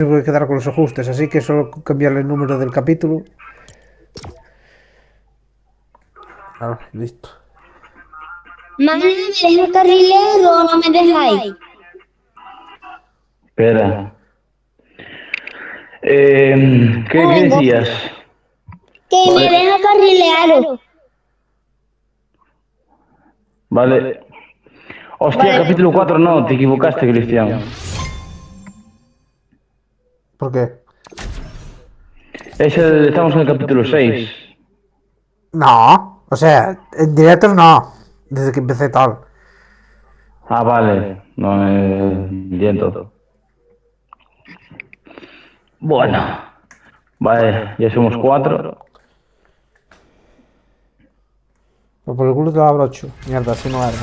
Tengo que quedar con los ajustes, así que solo cambiarle el número del capítulo. Listo. Mamá, ¿me dejas carrilero o no me dejáis? Espera. ¿Qué decías? Que me deja carrilear. Vale. Hostia, Vale. capítulo 4 no, te equivocaste, Cristian. ¿Por qué? Estamos en el capítulo 6. No, o sea, en directos no. Desde que empecé tal. Ah, vale. No, entiendo. Bueno. Vale, ya somos 4. Pero por el culo te lo abrocho. Mierda, así no era.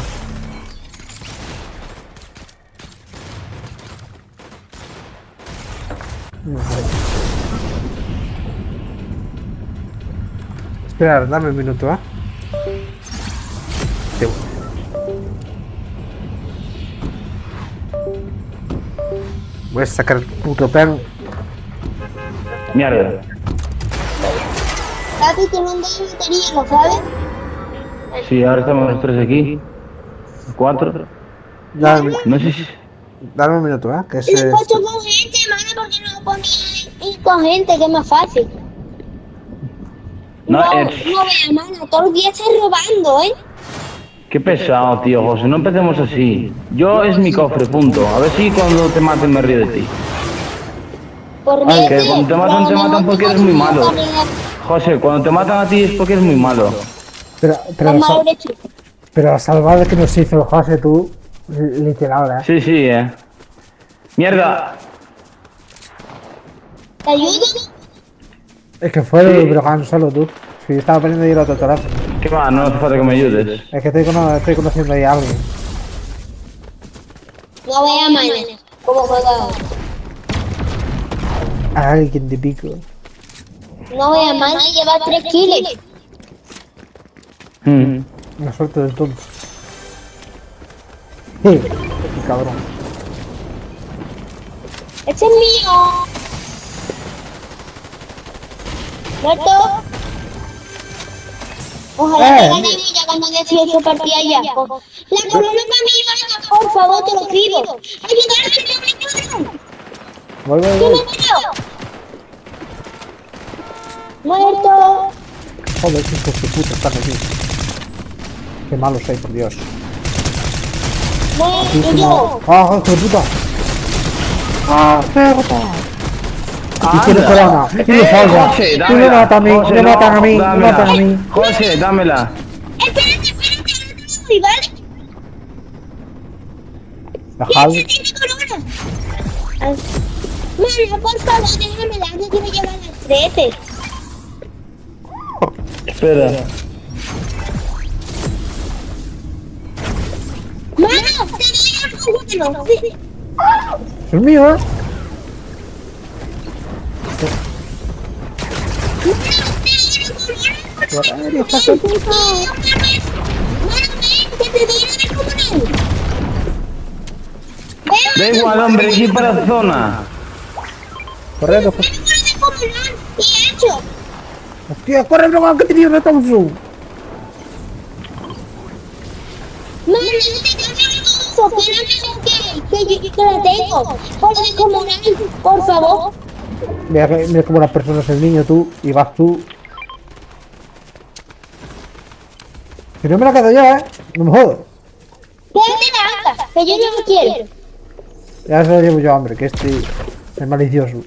Espera, dame un minuto, ¿eh? Sí. Voy a sacar el puto perro. Mierda. Papi, que no ando de batería, ¿lo sabes? Sí, ahora estamos los 3 aquí. 4. No sé si... Dame un minuto, ¿eh? Que Lo es he puesto con gente, mano, porque no lo ponía ir con gente, que es más fácil. No, No veas, mano, todos los días estás robando, ¿eh? Qué pesado, tío, José. No empecemos así. Yo es mi cofre, punto. A ver si cuando te maten me río de ti. Por Que cuando te matan porque eres muy malo. José, cuando te matan a ti es porque eres muy malo. Pero la salvada que nos hizo el José, tú, literal, ¿eh? Sí, sí, Mierda. ¿Te ayudo? Es que fue el Brogan solo, tú. Si estaba poniendo ahí el otro torazo. ¿Qué más? No hace falta que me ayudes. Es que estoy conociendo ahí a alguien. No veas, mano, cómo juega. A alguien de pico. No veas, mano, lleva 3 kills. La suerte del tonto. Sí, qué cabrón. ¡Ese es mío! ¿Muerto? Ojalá te gane ya cuando 18 partidas ya. La corona para mí, mano, por favor, te lo pido. ¡Ayúdame! Voy. ¡Muerto! Joder, qué hijos de puta están aquí. Qué malos soy, por Dios. ¡Muerto yo! ¡Ah, hijo de puta! ¡Ah, cerda! Y tiene corona, y me salva. Y me mata a mí, me matan a mí, me matan a mí. José, dámela. Espérate, no te voy, ¿vale? Bajad. ¿Quién tiene corona? Mano, por favor, déjame la que quiero llevar las 13. Espera. ¡Mano! ¡Te doy el juguete! Sí. Es el mío, ¿eh? Da igual, hombre, aquí para la zona. Corre, hostia, corre, no, que tenía una Thompson. Que la tengo. Por favor. Mira cómo las personas es el niño, tú, y vas tú. Si no me la quedo yo, no me jodo. Quédate la alta, que yo no lo quiero. Ya se lo llevo yo, hombre, que este es malicioso.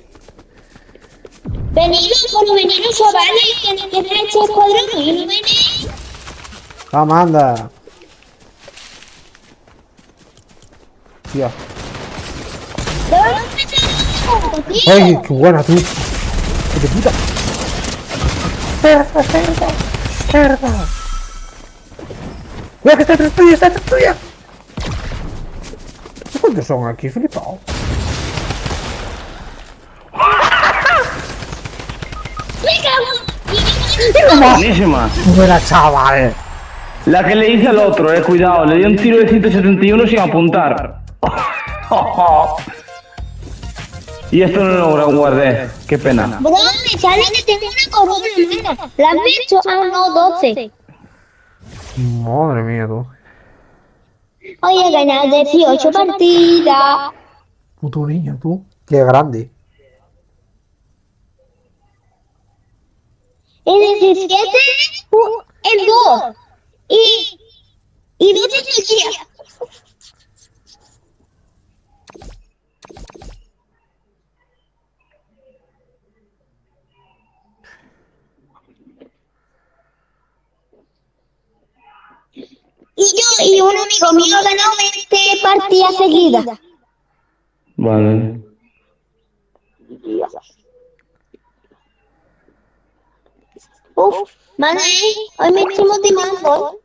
Venido, chavales, tienen que traer este escuadrón y no venís. Vamos, anda. Tío. ¡Ay, qué buena tú! ¡Qué de puta! ¡Cerda! ¡Cuidado que está detrás tuya! ¡Está detrás tuya! ¿Cuántos son aquí, flipado? Buenísima. ¡Buena, chaval! La que le hice al otro, cuidado, le di un tiro de 171 sin apuntar. Y esto no lo guardé. Qué pena. Bro, me sale que tengo una corona, mira. La han hecho, no, 12. Madre mía, tú. Hoy he ganado 18 partidas. Puto niño, tú. Qué grande. El 17, el 2. Y 2 es el día. Y un amigo mío ha ganado 20 partidas seguidas. Vale. Uf, Manuel, hoy me estoy motivando.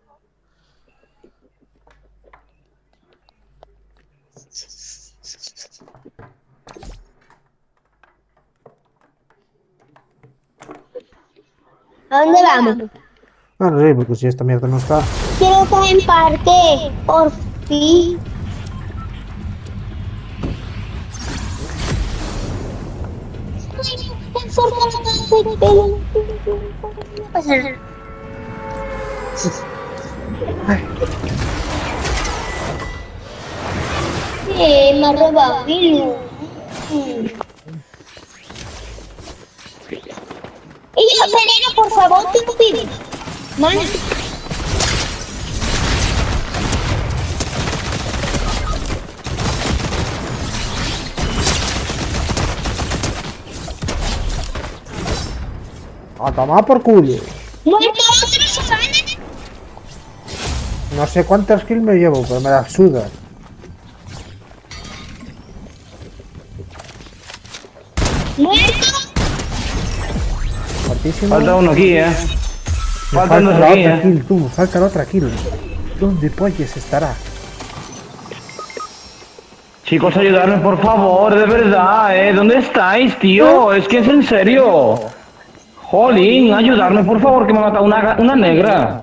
¿A dónde vamos? Ah, no sé, porque si esta mierda no está. Quiero estar en parque, por fin. No pasa nada. Me ha robado mi luz. Y yo, Pereira, por favor, te lo pido. Mano. A tomar por culo. Muerto otro, Susana. No sé cuántas kills me llevo, pero me las suda. Muerto. Fortísimo. Falta uno aquí, Me Faltan dos la aquí, otra kill, tú. Falta la otra kill. ¿Dónde polles estará? Chicos, ayudarme por favor, de verdad, ¿dónde estáis, tío? Es que es en serio. Jolín, ayudarme por favor, que me ha matado una negra.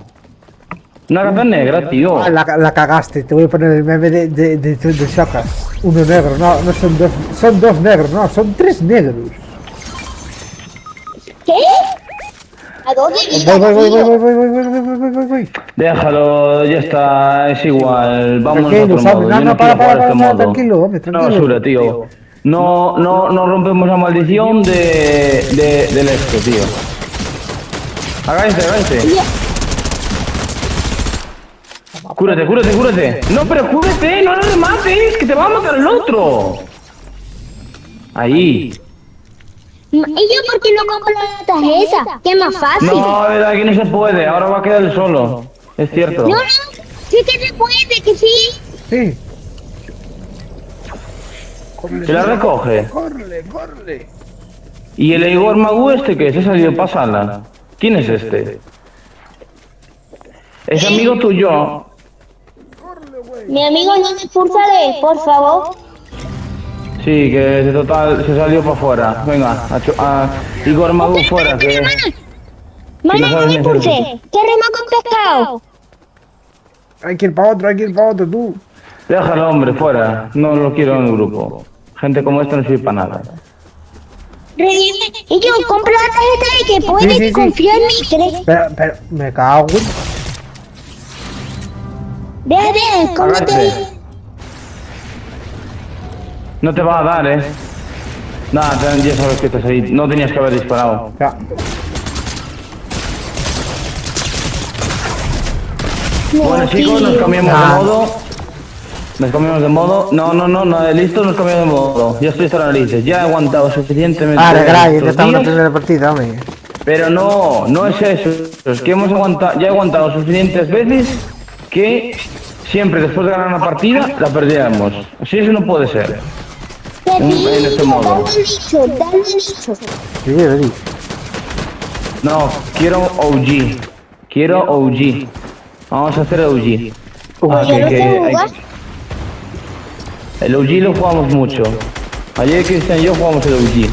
Una gata negra, tío. Ah, la cagaste. Te voy a poner el meme de Shaka. Uno negro, no son dos negros, no, son 3 negros. ¿Qué? ¿A dónde Voy. Déjalo, ya está, es igual. Vamos a Tranquilo, otro modo. no, Yo no, quiero jugar para, este modo. tranquilo, hombre, tranquilo. No, basura, tío. No rompemos la maldición del esto, tío. Hágase. Cúrate. No, pero cúrate, no le mates, que te va a matar el otro. Ahí. ¿Y yo por qué no compro la tarjeta? Que es más fácil. No, verdad que no se puede, ahora va a quedar él solo. Es cierto. No, sí que se puede, que sí. Sí. Se la recoge. Corre. ¿Y el Igor Magu este que se ha salido para sala? ¿Quién es este? Es amigo tuyo. Mi amigo no me expulsaré, por favor. Sí, que de total se salió para afuera. Venga, a Igor Magu fuera, que... Mana, no no sabes me ni hacer expulse. eso. Que rema con pescado. Hay que ir para otro, tú. Déjalo, hombre, fuera. No lo quiero en el grupo. Gente como esta no sirve para nada. Revienta. Y yo compro la tarjeta de que puede, Sí. que confío en mí. Pero, me cago en... Deja, cómete. Agárrate. No te va a dar, Nada, ya sabes que estás ahí. No tenías que haber disparado. Ya. Bueno, chicos, nos cambiamos de modo. No, listo, nos cambiamos de modo. Ya estoy hasta las narices. Ya he aguantado suficientemente. Gracias, estos ya estamos en la días, primera partida, hombre. Pero no es eso. Es que ya he aguantado suficientes veces que siempre después de ganar una partida la perdiéramos. Así eso no puede ser. En este modo. Dale listo. Sí. No, quiero OG. Vamos a hacer OG. Ah, ¿Ya lo sé jugar? El OG lo jugamos mucho. Ayer Cristian y yo jugamos el OG.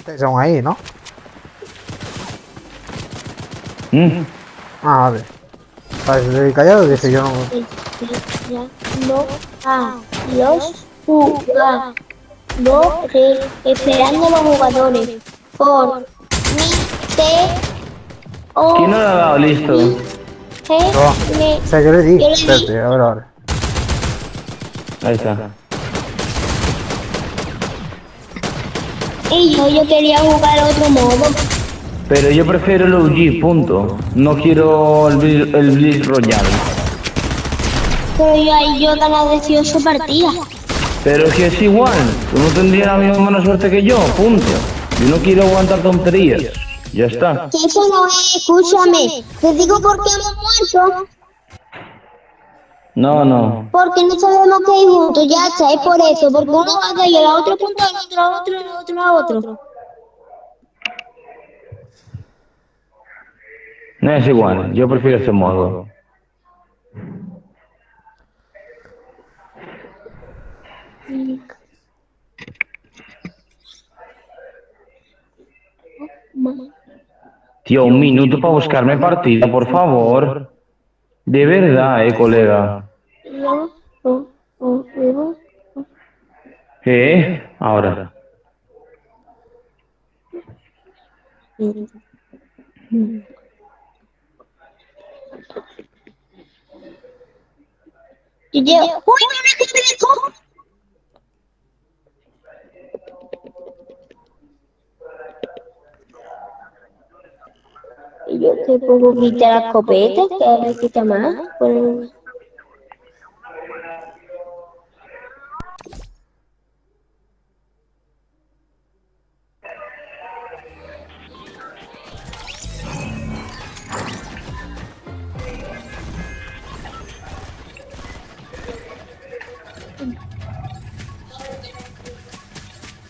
Estáis aún ahí, ¿no? Ah, vale. Estáis callados, dije yo no. No a los jugadores, esperando a los jugadores. Por mi te o ¿Quién no lo ha dado? Listo. me. O sea, yo le di. Yo le di. Espérate, a ver ahora. Ahí está. Y yo quería jugar otro modo. Pero yo prefiero el OG, punto. No quiero el Blitz Royale. Pero yo gané 18 partidas. Pero es que es igual. Tú no tendrías la misma mala suerte que yo, punto. Yo no quiero aguantar tonterías. Ya está. Que eso no es, escúchame. Te digo por qué hemos muerto. No. Porque no sabemos qué ir juntos, ya está, es por eso. Porque uno va a caer a otro punto, a otro. No es igual. Yo prefiero ese modo. Tío, un minuto para buscarme partida, por favor. De verdad, colega. Ahora. Y yo, ¡uy, mira qué me dejó! Y yo que pongo quitar la escopeta, que quita más. Pues,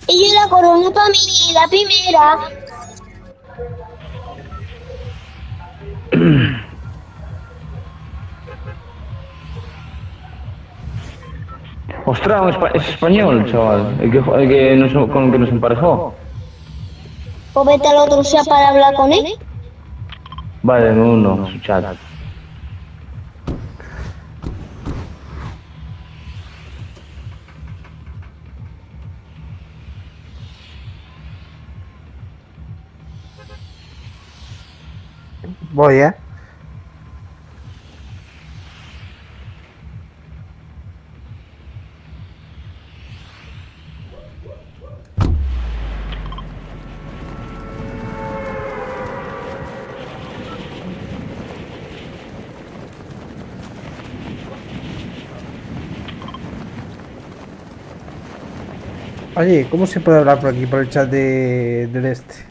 y yo la corona para mí, la primera. Ostras, es español, chaval. Con el que nos emparejó. Pues vete al otro chat para hablar con él. Vale, uno, su chat. Voy, Oye, ¿cómo se puede hablar por aquí, por el chat del este?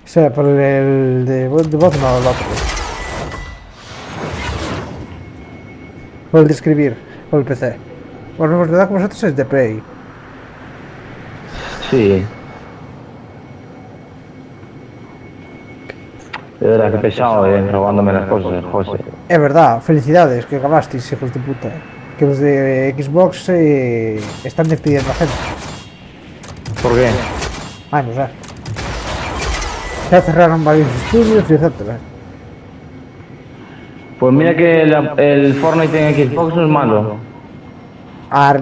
O sea, por el de voz, no, el otro. Por el de escribir, por el PC. Bueno, es verdad que vosotros es de Play. Sí. De verdad, que pesado, robándome las cosas, José. Es verdad, felicidades, que acabasteis, hijos de puta. Que los de Xbox están despidiendo a gente. ¿Por qué? Ay, no sé. Ya cerraron varios estudios y etcétera. Pues mira que el Fortnite en Xbox no es malo.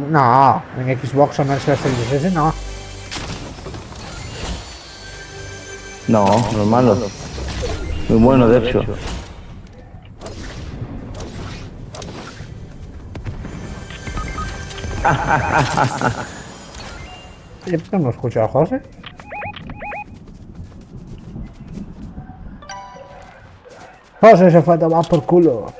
No, en Xbox o Mercedes Series S no. No es malo. Muy bueno, de hecho. No escucho a José. José se fue a tomar por culo.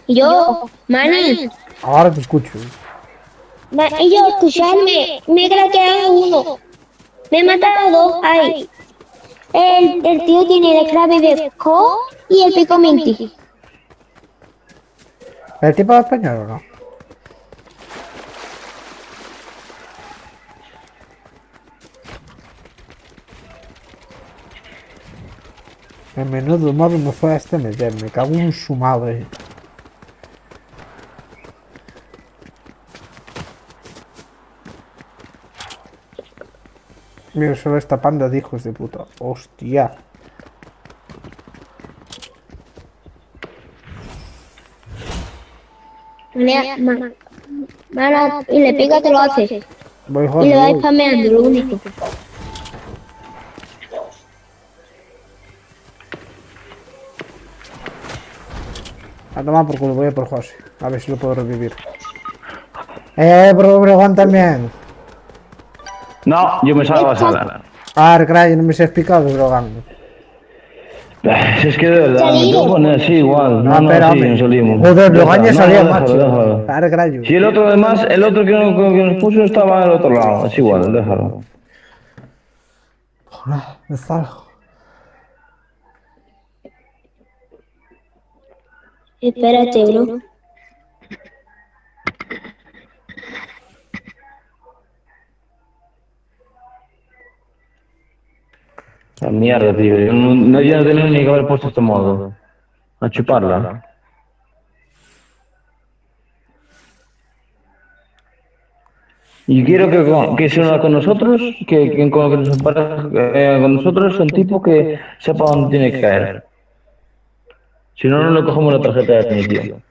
Yo, Manny, Ahora te escucho. y yo, escucharme, me he craqueado uno. Me he matado dos, ay. El tío tiene el Krabby de Co y el Pico Minty. ¿El tipo de español o no? En menudo modo me fue a este meter, me cago en su madre. Mira solo esta panda de hijos de puta. Hostia. Y le pica te lo hace. Voy Y le jodido. va spameando, lo único. A tomar por culo, voy a por José. A ver si lo puedo revivir. Por Obregón también. No, yo me salgo a sala. Cray, no me sé explicar de Obregón. Si es que de verdad, me tengo que poner así igual. No, espera, sí, hombre. nos salimos. Joder, Obregón ya No, salía, déjalo, macho. déjalo. Cray. Si el otro además, el otro que nos puso estaba al otro lado, es igual, déjalo. Joder, me salgo. Espérate, bro. La mierda, tío. Yo no tenía ni que haber puesto este modo. A chuparla. Y quiero que se una con nosotros, con lo que nos con nosotros, un tipo que sepa dónde tiene que caer. Si no, no le cogemos la tarjeta de admisión.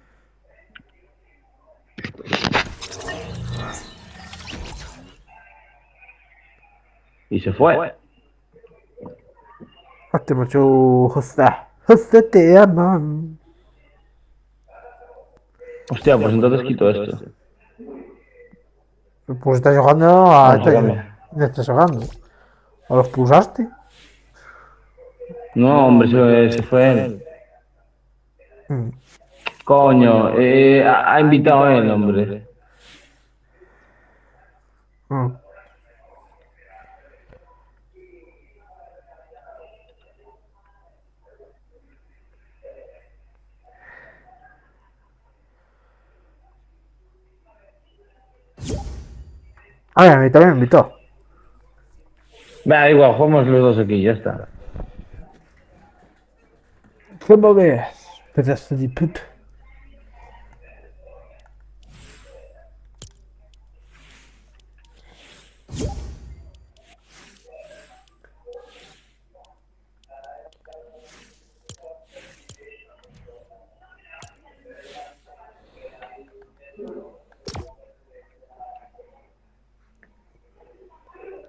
Y se fue. Hostia, macho. José te aman. Hostia, pues entonces quito esto. Pues estás jugando a... Vamos a cambiar. ¿Qué estás jugando? ¿O los pulsaste? No, hombre, se fue él. Coño, ha invitado a él, hombre. A ver, a mí también me invitó. Da igual, jugamos los dos aquí, ya está. ¿Cómo ves? Pedazo de puto.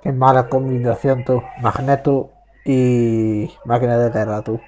Qué mala combinación tú. Magneto y máquina de guerra tú.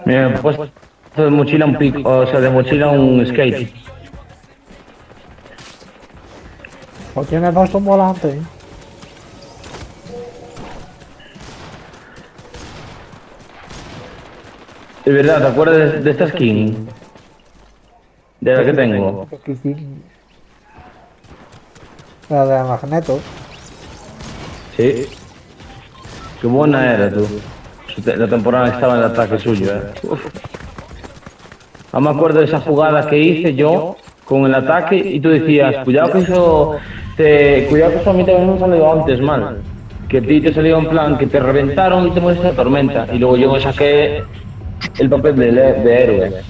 Mira, pues de mochila un pico, o sea, de mochila un skate. ¿Por qué me has puesto un volante? De verdad, ¿te acuerdas de esta skin? De la que tengo. La de Magneto. Sí. Qué buena era tú. La temporada que estaba en el ataque suyo, Uf. No me acuerdo de esa jugada que hice yo con el ataque y tú decías, cuidado que eso a mí también me salió antes mal. Que a ti te salió en plan que te reventaron y te mueres esa tormenta. Y luego yo me saqué el papel de héroe.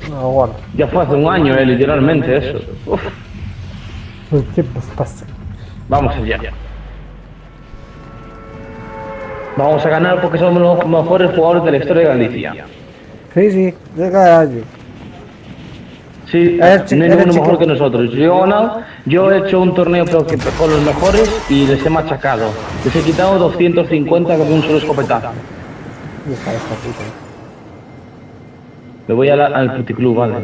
No, bueno. Ya fue hace un año, literalmente eso. Uf. ¿Qué pasa? Vamos allá. Vamos a ganar porque somos los mejores jugadores de la historia de Galicia. Sí, de cada año. Sí, no hay ninguno mejor que nosotros. Yo he hecho un torneo con los mejores y les he machacado. Les he quitado 250 con un solo escopetazo. Me voy al puticlub, vale.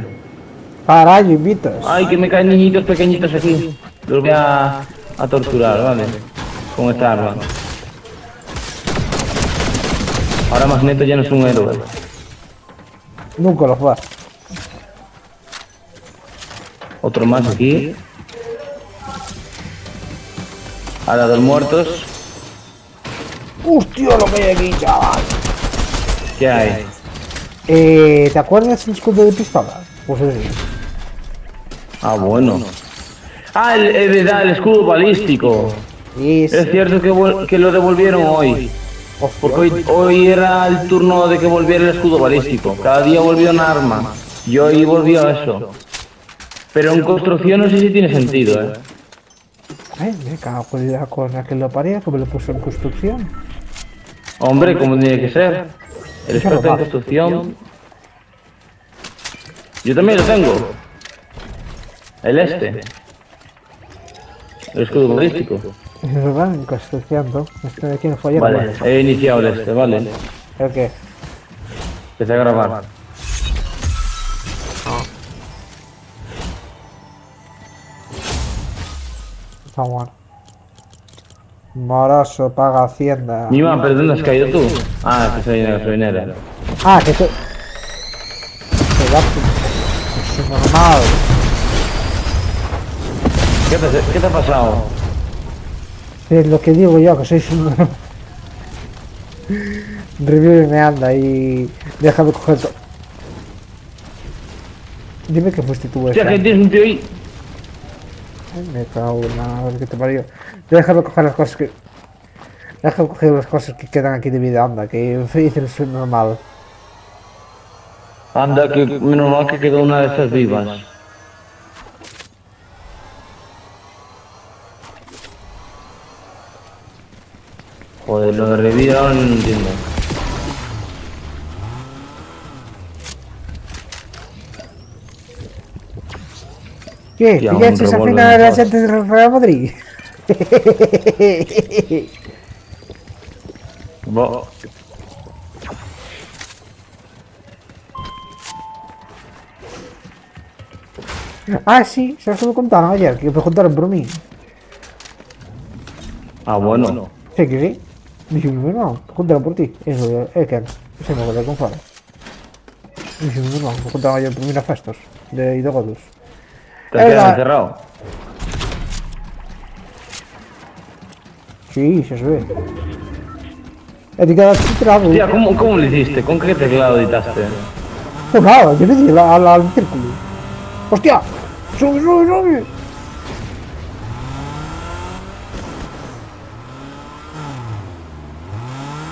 Carajo, invitas. Ay, que me caen niñitos pequeñitos aquí. Los voy a torturar, vale. Con esta arma. Ahora Magneto ya no es un héroe. Nunca lo fue. Otro más aquí. A la de los muertos. ¡Hostia, lo que hay aquí, chaval! ¿Qué hay? ¿Te acuerdas del escudo de pistola? Pues ese. Ah, bueno. Ah, el escudo balístico. Es cierto que lo devolvieron hoy. Porque hoy era el turno de que volviera el escudo balístico. Cada día volvió un arma. Y hoy volvió eso. Pero en construcción no sé si tiene sentido, ¿eh? Ay, me cago con aquel lo paría que me lo puso en construcción. Hombre, como tiene que ser. El experto en construcción. Yo también lo tengo. El este. El escudo balístico. Es verdad, en construcción, ¿no? Este de aquí no fue ayer. Vale, he iniciado el este, vale. ¿El qué? Empecé a grabar. Está bueno. Moroso paga Hacienda. Mima, ¿pero dónde has caído tú? Ah, que soy en la gasolinera. Ah, que tú. Es normal. ¿Qué te ha pasado? Es lo que digo yo, que sois un. Review me anda y. Déjame coger todo. Dime que fuiste tú, Hostia, que tienes un tío ahí. Ay, me cago en la. A ver qué te parió. Déjame coger las cosas que. Déjame coger las cosas que quedan aquí de vida, anda, que hice es normal. Anda, que menos mal que quedó una de estas vivas. Joder, lo de revivir ahora no entiendo. ¿Qué? Hostia, un ¿Pillaste esa revólver final de las mejor. antes del Real Madrid? Bo- Ah, sí, se lo contaron ayer, que me preguntaron por mí. Ah, bueno. Sí, que sí. Dije, no, preguntaron por ti. Eso, que se me acuerdo con fuera. Dije, no, me preguntaron ayer por mí a festos de Godus. ¿Te has quedado encerrado? Sí, se ve. Te quedas enterado. Tía, ¿cómo lo hiciste? ¿Con qué teclado editaste? Pues nada, yo le di al círculo. ¡Hostia! ¡Sube, sube, sube!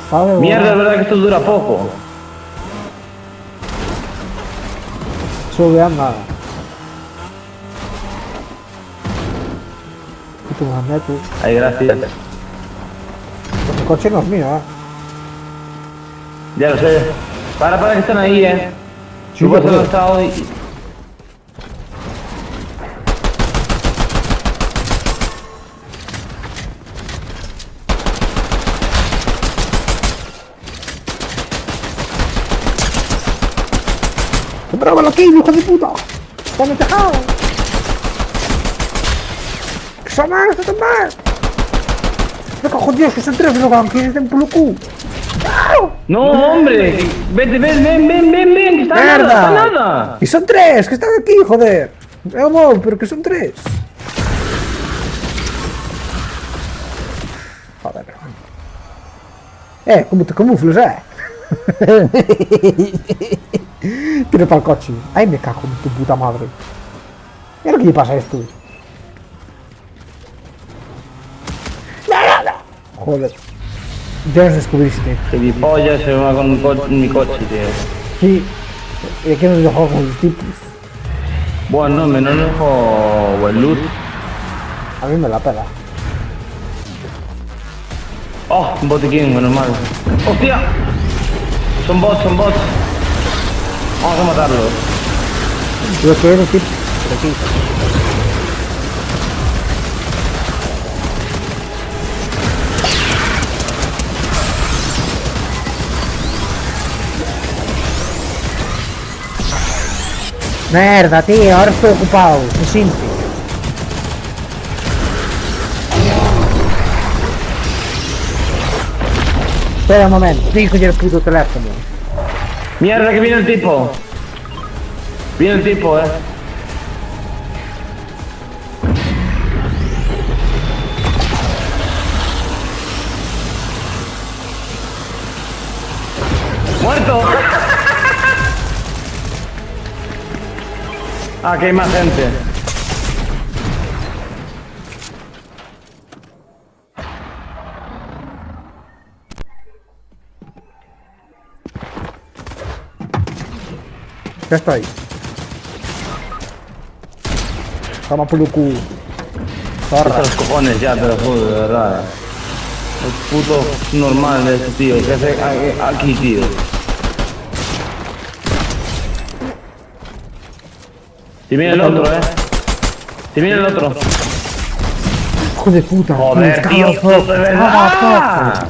¿Sabe, Mierda, es verdad que esto dura poco. Sube, anda. Y tu magneto. Ay, gracias. El coche no es mío, Ya lo sé. Para que están ahí, Sí, Tú vas joder. al estado y... ¡Comprámelo aquí, hijo de puta! ¡Dame tejado! ¡Que son más, que son más! ¡Me cago en Dios, que son tres, loco! ¡Que es de un pulucú! No, hombre. Vete, ven, que está nada, está nada. ¡Y son tres! ¡Que están aquí, joder! Vamos, pero que son tres. Joder. ¿Cómo te camuflas, Tiro para el coche. Ay, me cago en tu puta madre. Mira lo que le pasa a esto. Joder. Ya nos descubriste. Gilipollas, se va con mi coche, tío. Sí. ¿Y aquí nos dejó con los tipos? Bueno, menos dejo buen loot. A mí me la pela. Oh, un botiquín, menos mal. ¡Hostia! Son bots. Vamos a matarlos. Yo quiero los tipos. Por aquí. Merda, tío, ahora estoy ocupado. Me siento. Espera un momento, dijo yo el puto teléfono. Mierda, que viene el tipo. Viene el tipo, ¡Muerto! Ah, que hay más gente. Ya estoy. Toma por el culo. Hasta los cojones ya, te lo juro, de verdad. El puto normal de ese tío, que hace aquí, tío. Si viene el otro, Si viene el otro. Hijo de puta. Joder, tío, de verdad.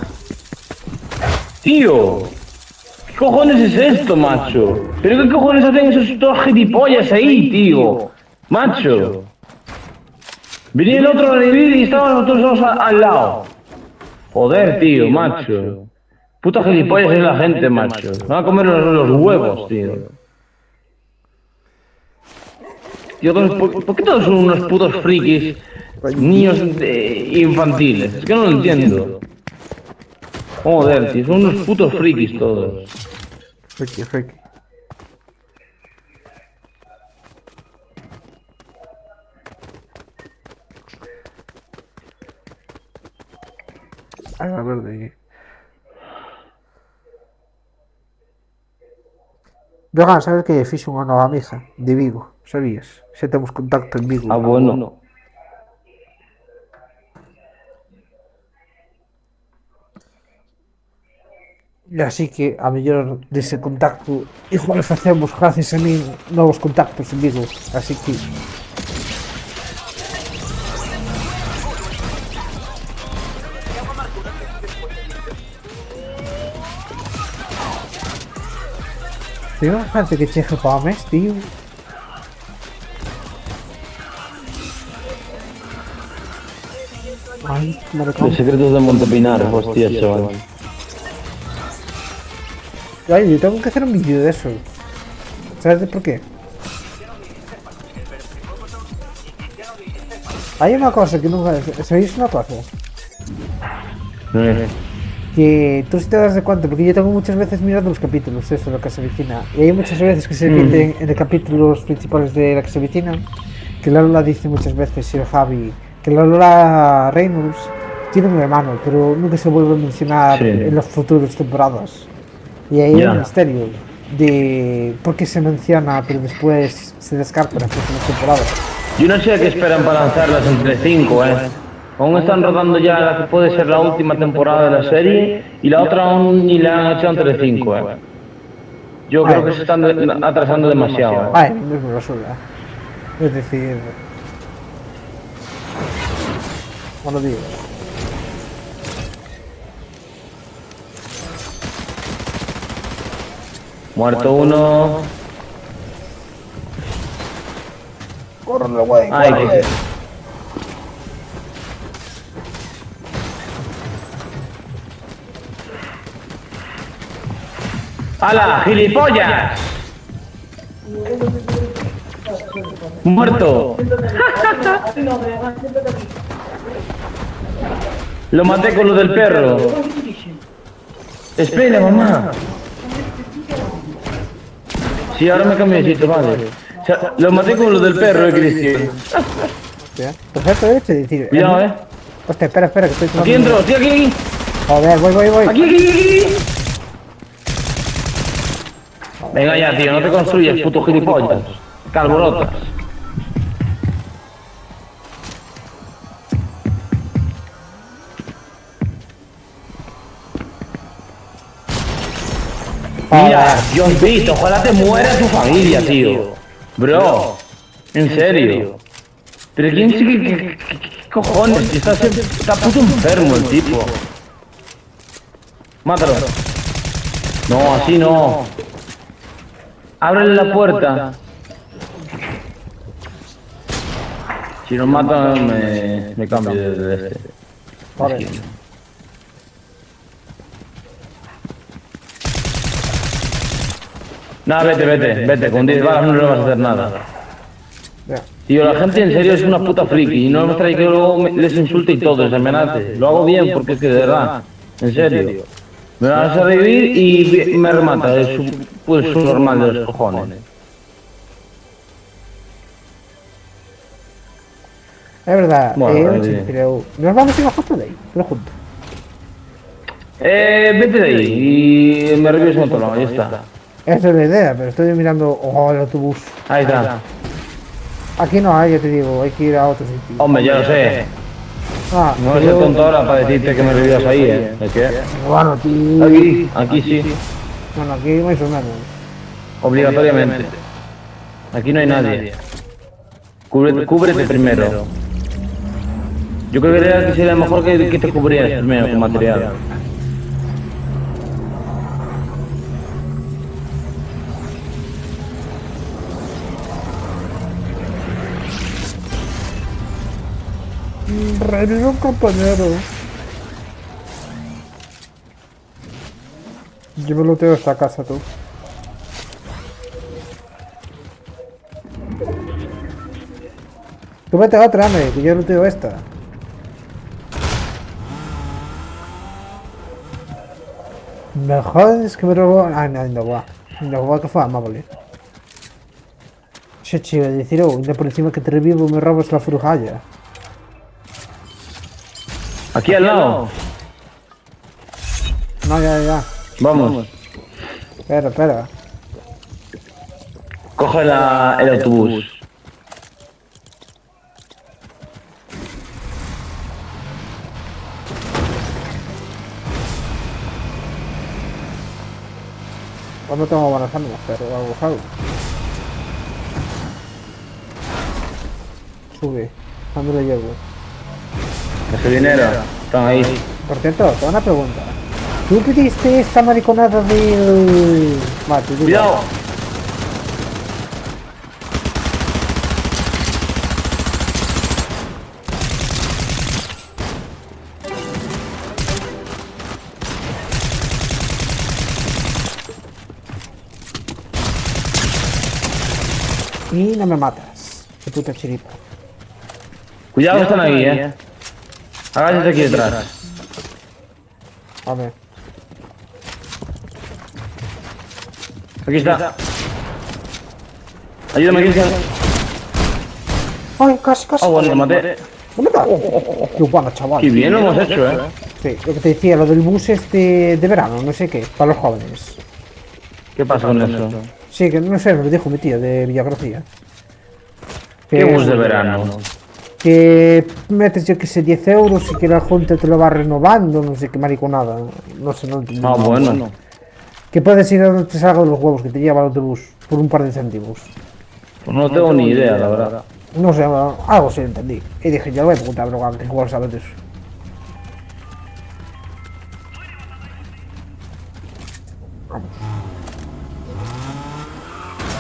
Tío. ¿Qué cojones es esto, macho? ¿Pero qué cojones hacen esos dos gilipollas ahí, tío? Macho. Venía el otro a revivir y estaban los otros dos al lado. Joder, tío, macho. Puta gilipollas es la gente, macho. Van a comer los huevos, tío. Tío, ¿por qué todos son unos putos frikis? Niños infantiles. Es que no lo entiendo. Joder, tío, son unos putos frikis todos. Friki, friki. A ver. Vegan, sabes que fixe unha nova amiga de Vigo, sabías? Xa temos contacto en Vigo. Ah, bueno. E así que a mellor dese contacto igual facemos gracias a mí novos contactos en Vigo, así que tío, gente que cheje para o mes, tío. Ay, Los secretos de Montepinar, hostia, chaval. Ay, yo tengo que hacer un vídeo de eso. ¿Sabes por qué? Hay una cosa que nunca... ¿Sabéis una cosa? Que tú si te das de cuenta, porque yo tengo muchas veces mirando los capítulos, eso, lo que se avecina. Y hay muchas veces que se repiten en los capítulos principales de la que se avecina, que la Lola dice muchas veces, y el Javi, que la Lola Reynolds tiene un hermano, pero nunca se vuelve a mencionar en las futuras temporadas. Y hay un misterio de por qué se menciona, pero después se descarta en las próximas temporadas. Yo no sé qué esperan para lanzarlas entre 5, Aún están rodando ya la que puede ser la última temporada de la serie y la otra aún ni la han hecho entre 5, Yo creo que se están atrasando demasiado. Ay, no es basura. Es decir... Buenos días. Muerto uno. Córrele, güey. Ay, que... ¡Hala, gilipollas! Muerto. Lo maté con lo del perro. Espera, mamá. Sí, ahora me cambié de sitio, vale. O sea, lo maté con lo del perro, Cristian. Perfecto, derecho, decir. Cuidado, Hostia, espera, que estoy tomando. Aquí entro, estoy aquí. Joder, voy. Aquí. Venga ya, tío, no te construyas, puto gilipollas. Calborotas. Mira, Dios visto, ojalá te muera tu familia, tío. Bro, en serio. Pero quién sigue, ¿qué cojones? Está puto enfermo el tipo. Mátalo. No, así no. Ábrele la puerta. Si nos matan, me cambio de este. Vale. No, vete, con 10 balas no le vas a hacer nada. Ya. Tío, la gente en serio es una puta friki y no me trae que luego les insulte y todo, les amenace. Lo hago bien porque es que de verdad, en serio. Me vas a revivir y me remata, es su normal de los cojones. Es verdad, Bueno, pero nos vamos a ir a foto de ahí, pero juntos. Vete de ahí y me revives en otro lado, ya está. Esa es la idea, pero estoy mirando el autobús. Ahí está. Aquí no hay, yo te digo, hay que ir a otro sitio. Hombre, ya lo sé. Ah, No voy a ser tonto ahora para decirte que me revivas ahí, ¿Es que? bueno, tío. Aquí sí, Bueno, aquí más o menos. obligatoriamente. Aquí no hay nadie. Cúbrete primero. Yo creo que sería mejor que te cubrieras primero con material. Revive un compañero. Yo me luteo esta casa, tú. Tú vete a otra, ame, que yo luteo esta. Me jodes que me robó. Ah, no, guau. No, guau, que fue amable. Se chiva de decir, oh, por encima que te revivo me robas la frujalla. Aquí al lado. No, ya. Vamos. Espera. Coge el autobús. Pues no tengo buenas armas, pero algo. Sube. ¿Cuándo lo llevo? Ese dinero. Están ahí. Por cierto, te hago una pregunta. ¿Tú pediste esta mariconada del... Vale, te digo. Cuidado. Y no me matas. Qué puta chiripa. Cuidado, están ahí, Agáchate aquí detrás. A ver. Aquí está. Ayúdame, Cristian. Ay, casi. Ah, bueno, lo maté. ¿No me da? Qué bueno, chaval. Qué bien lo hemos hecho, Sí, lo que te decía, lo del bus este de verano, no sé qué, para los jóvenes. ¿Qué pasa con eso? Sí, que no sé, me lo dijo mi tío de Villagarcía. ¿Qué bus de verano? Que metes, yo que sé, 10 euros y que la junta te lo va renovando, no sé qué mariconada. No sé, no entiendo. Ah, bueno. Que puedes ir a donde te salga de los huevos, que te lleva el autobús por un par de céntimos. Pues no tengo ni idea, la verdad. No sé, algo sí entendí. Y dije, ya lo voy a preguntar, pero antes, igual sabes de eso. Vamos.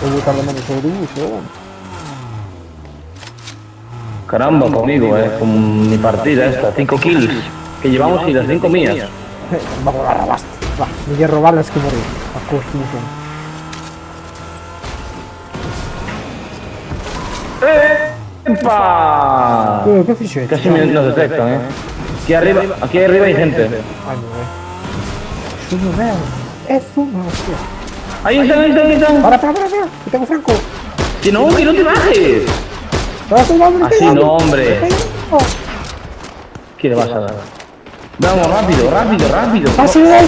Voy a buscar de menos autobús, pero bueno. Caramba, conmigo, con mi partida esta. 5 kills que llevamos y las 5 mías. Vamos, la rabaste. Va, me voy a robar las que morí. A constitución. ¡Epa! ¿Qué ficho es? Casi nos detectan, Aquí arriba hay gente. Ay, no, Es uno real. Es uno, hostia. Ahí están. Para, que tengo Franco. Que no te bajes. Así no, hombre. ¿Qué le vas a dar? Vamos, rápido.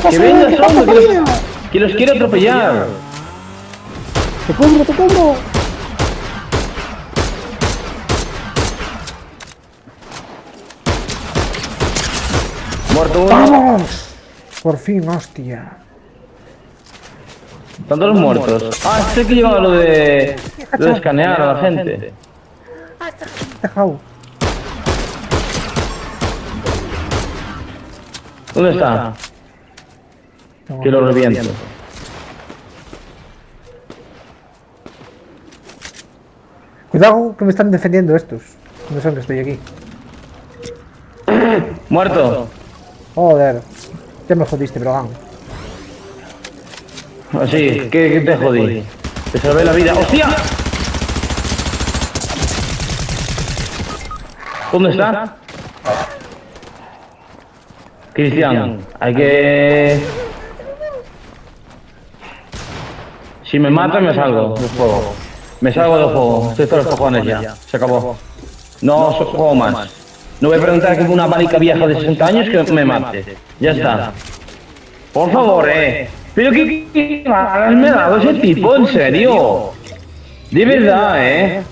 Que vengas, hombre, que los quiero atropellar. Te cubro. Muerto uno. ¡Vamos! Por fin, hostia. Están todos muertos. Ah, sé que llevaba lo de escanear a la gente. Dejado. ¿Dónde está? Que lo reviento. Cuidado, que me están defendiendo estos. No saben que estoy aquí. Muerto. Joder. Ya me jodiste, Brogan. Así, ¿qué te jodí? Te salvé la vida. ¡Hostia! ¿Dónde está? Cristian, hay que... Si me mata me salgo del juego. Me salgo del juego. Estoy todos los cojones ya. Se acabó. No juego más. No voy a preguntar que una marica vieja de 60 años que me mate. Ya está. Por favor, Pero qué mal me ha dado ese tipo, en serio. De verdad,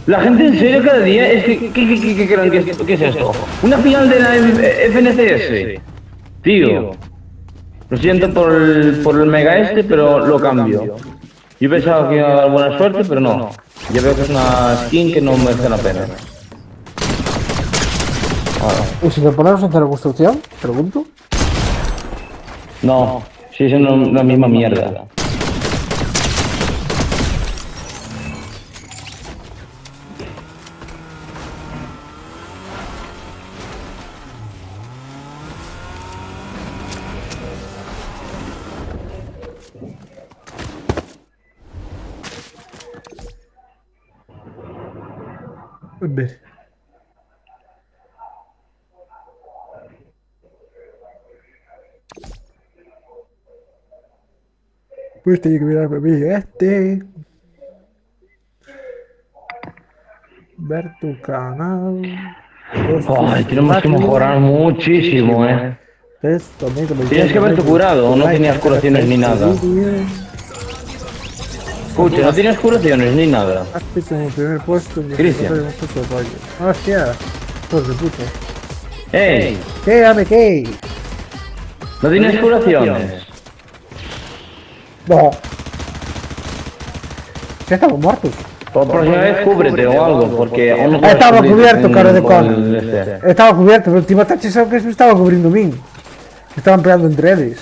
La gente en serio cada día es que... ¿Qué creen que es esto? ¿Una final de la FNCS? Tío. Lo siento por el mega pero lo cambio. Yo pensaba que iba a dar buena suerte, pero no. Ya veo que es una skin que no merece la pena. ¿Y si lo ponemos en cero construcción? Pregunto. No, sí es la misma mierda. Ver. Pues tengo que mirar mi vídeo ver tu canal. Ay, tenemos que mejorar muchísimo, Tienes que haberte curado, no tenías curaciones ni nada. Escucha, no tienes curaciones ni nada. Como primer puesto en Cristian. Hostia, pues de puta. ¡Ey! ¿Qué? Dame qué. ¿No tienes curaciones? No. Ya estamos muertos. Por la próxima vez cúbrete o algo, porque aún no puedes Estaba cubrirte cubierto, cara de con con. este. Estaba cubierto, pero el último tache sabe que se estaba cubriendo a mí. Estaban peleando entre ellos.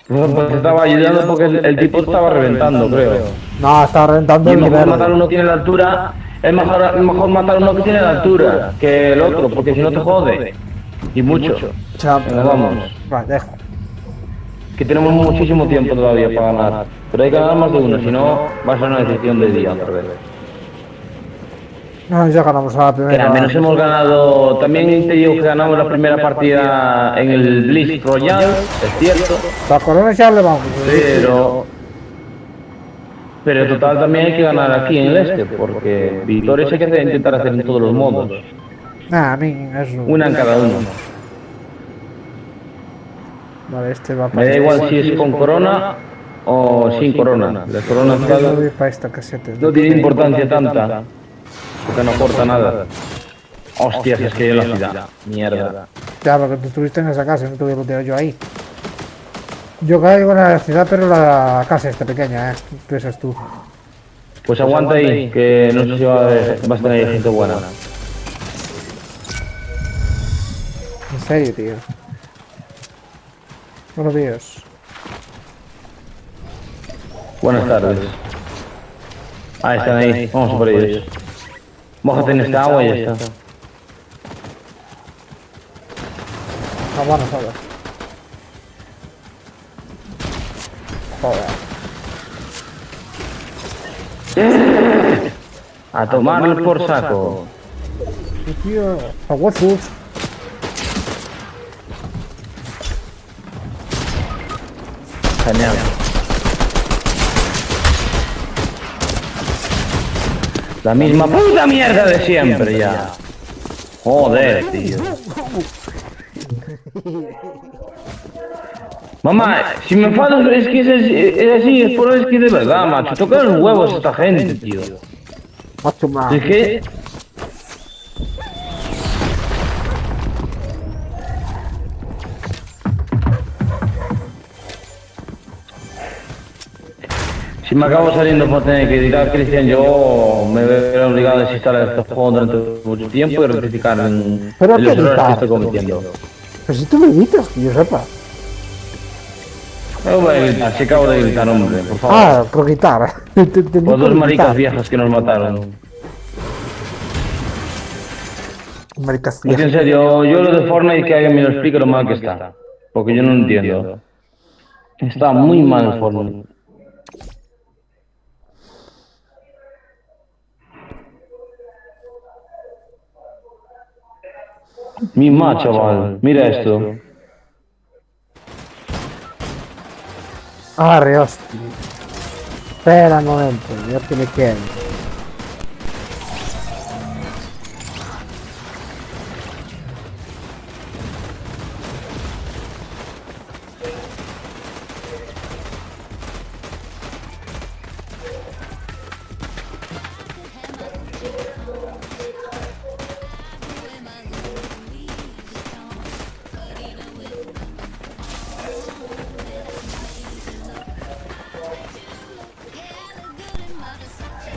Pues te estaba ayudando porque el tipo estaba reventando, creo. No, estaba reventando Y el es mejor nivel. matar a uno que tiene la altura. Es mejor matar a uno que tiene la altura que el otro, porque si no te jode. Y mucho. Chao, Venga, vamos. Vale, deja. Que tenemos muchísimo tiempo todavía para ganar. Pero hay que ganar más de uno, si no va a ser una decisión de día otra vez. No, ya ganamos a la Que primera. al menos hemos ganado. También te digo que ganamos la primera partida en el Blitz Royale, es cierto. La corona ya le vamos. Pero en total también hay que ganar aquí en el este, porque victorias hay que intentar hacer en todos los modos. Nah, a mí eso. Una en cada uno. Vale, este va Me da igual si es con corona o sin corona. La corona Yo tal voy para esta caseta. no tiene importancia tanta, porque no aporta nada. Hostias, es que yo en la ciudad. Mierda. Ya, porque tú estuviste en esa casa, no te voy a meter yo ahí. Yo caigo en la ciudad, pero la casa está pequeña, ¿Qué piensas tú? Pues aguanta ahí, que no sé si vas a tener gente buena. En serio, tío. Buenos días. Buenas tardes. Ahí están ahí, vamos por ellos. Mójate en esta agua y ya está. No, bueno, joder. Joder. A tomarlo por saco. Tío, aguazos. Genial. La misma puta mierda de siempre ya. Joder, tío. Mamá, si me enfado es que es así, es por es que de verdad, macho. Toca los huevos a esta gente, tío. Macho más. Es que... Si me acabo saliendo por tener que editar, Cristian, yo me veré obligado a desinstalar este juego durante mucho tiempo y rectificar en Pero los ¿qué errores que editar? estoy cometiendo. Pero si tú me gritas, que yo sepa. No voy a gritar, si acabo de gritar, hombre, por favor. Ah, por gritar. Los dos maricas viejas que nos mataron. Maricas Es que en viejas. serio, yo lo de Fortnite que alguien me lo explique lo mal que está. Porque yo no entiendo. Está muy mal el Fortnite. Mi ma, chaval, mira esto. Arre, hostia. Espera un momento, ya te le quiero.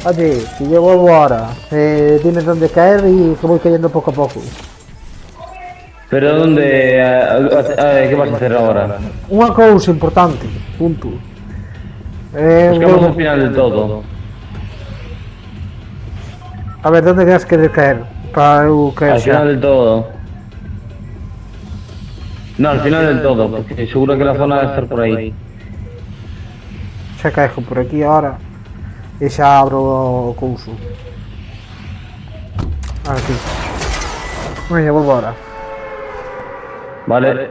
Oye, si yo vuelvo ahora, dime dónde caer y que voy cayendo poco a poco. Pero ¿dónde? ¿Qué vas a hacer ahora? Unha cousa importante, punto. Buscamos al final del todo. A ver, ¿dónde queres querer caer? Para eu caer Al xa. final del todo. No, al final del todo, porque seguro que la zona debe estar por ahí. Xa caigo por aquí ahora. E xa abro o couso. Aquí. Veña, volvo ahora. Vale.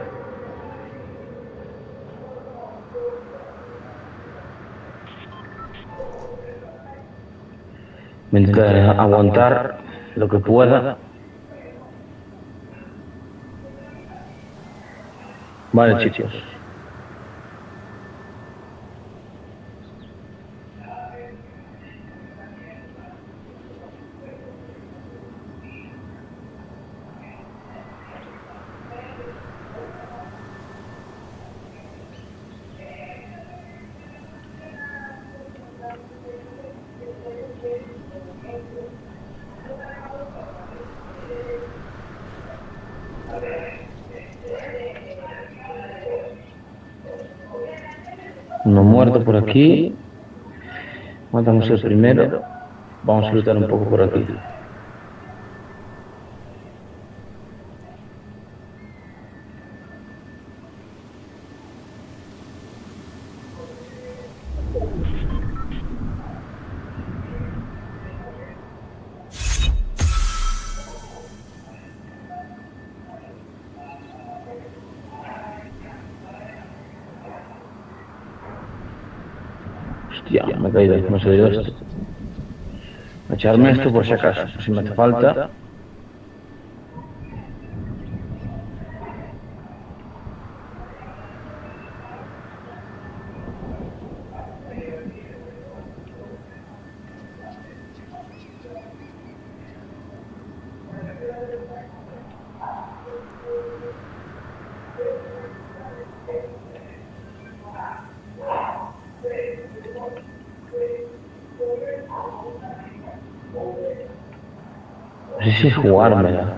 Me intentaré aguantar lo que pueda. Vale, chicos. Uno muerto por aquí. Matamos el primero. Vamos a luchar un poco por aquí. Hostia, me he caído, me ha salido esto. Echarme esto por si acaso, si me hace falta. No sé si jugármela.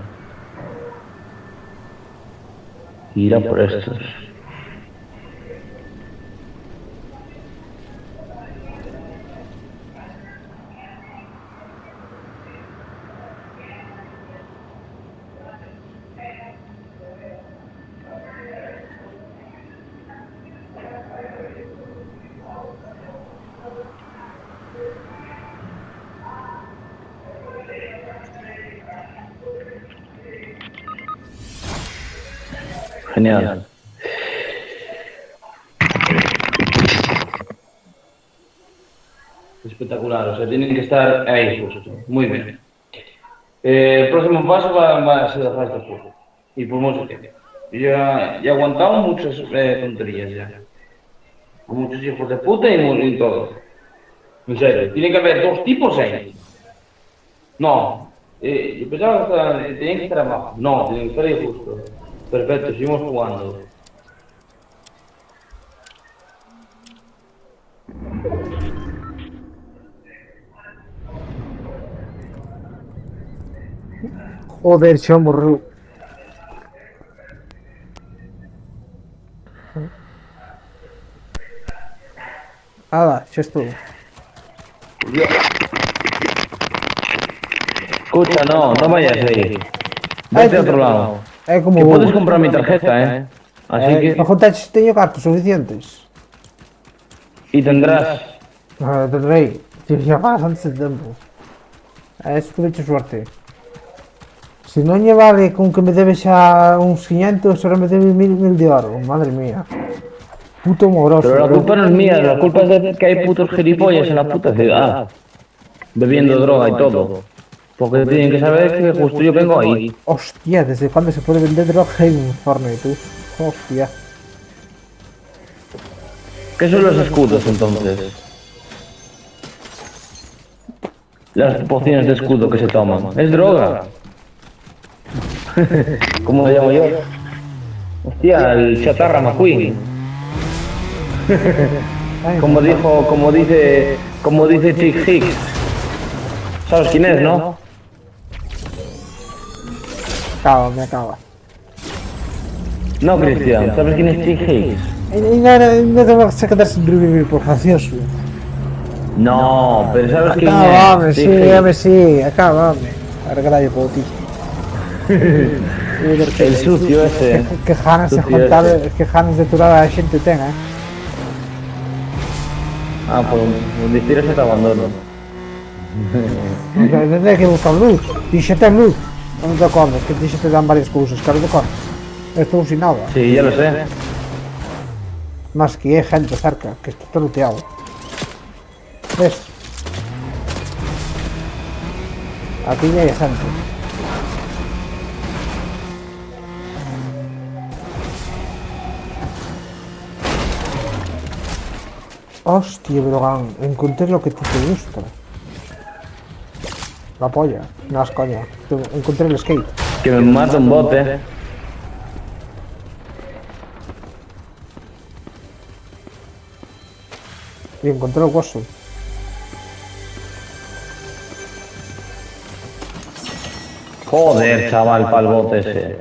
Ir a por estos. Genial. Espectacular, o sea, tienen que estar ahí justo. Muy bien. El próximo paso va a ser dejar este juego. Y por mucho tiempo. Ya he aguantado muchas tonterías ya. A muchos hijos de puta y todo. En serio, tiene que haber dos tipos ahí. No, yo pensaba que tenían que estar abajo. No, tienen que estar ahí justo. Perfecto, seguimos jugando. Joder, xa morreu. Ala, xa estou. Escucha, no vayas ahí. Vete a otro lado. É como Que vou. puedes comprar mi tarjeta, Así que... No juntáis teño cartos suficientes. Y tendrás... Tendrei. Si xa pagas antes de tempo. Es que hecho suerte. Si non lle vale con que me debe xa uns 500, ahora me debe 1000 de oro. Madre mía. Puto moroso. Pero la culpa no es mía, la culpa es de que hay putos gilipollas en la puta ciudad. Bebiendo droga y todo. Porque tienen que saber que justo yo vengo ahí. Hostia, ¿desde cuándo se puede vender droga en Fortnite, tú? Hostia. ¿Qué son los escudos entonces? Las pociones de escudo que se toman. Es droga. ¿Cómo lo llamo yo? Hostia, el chatarra McQueen. Como dice Chick Hicks. ¿Sabes quién es, no? Me acaba. No, Cristian, ¿sabes quién es Chick Hicks? Y no te vas a quedar sin revivir por gracioso. No, pero ¿sabes quién es? Acábame, Chick sí, Hicks. dame, sí, acábame. Ahora que la yo puedo, tío. El sucio ese. Que ganas de Sucio juntar, ese. que ganas de turar a la gente tenga, Ah, por decir eso te abandono. Tendré que buscar luz. Dice ten luz. Non te acordas, que dice te dan varias cousas, claro te acordas. Estou sin nada. Sí, ya lo sé. Más que hai gente cerca, que está looteado. Ves? Aquí ya hai gente. Hostia, Brogan, encontré lo que te gusta. La polla, no es coña. Encontré el skate. Que me mata un bote. Y encontré el hueso. Joder, chaval, pa'l bote ese.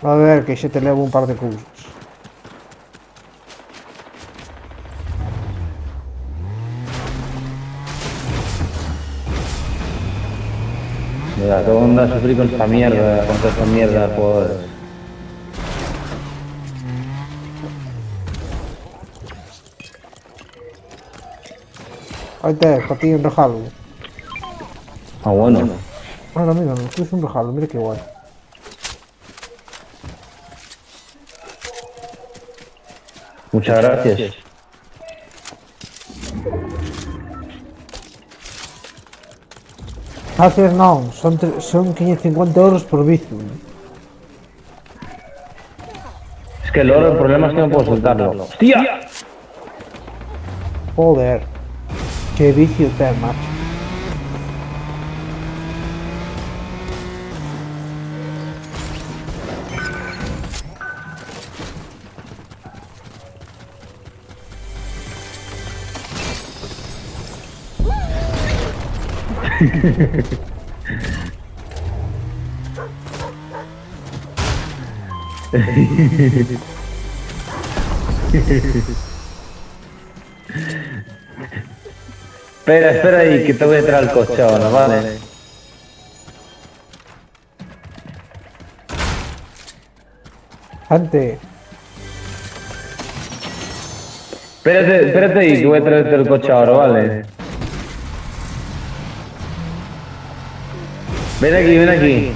A ver, que se te levo un par de cousas. Mira, ¿qué onda sufrir con esta mierda? Con toda esta mierda, joder. Ahí te, para ti un regalo. Ah, bueno. Mira, mira, esto es un regalo, mira qué guay. Muchas gracias. Gracias non, son 550 euros por Bizum. Es que el oro, el problema es que no puedo soltarlo. ¡Hostia! Joder. Qué vicio ten, macho. Espera ahí, que te voy a traer el colchón, ¿vale? Gente, Espérate ahí, que voy a traerte el coche ahora, ¿vale? Ven aquí, ven aquí.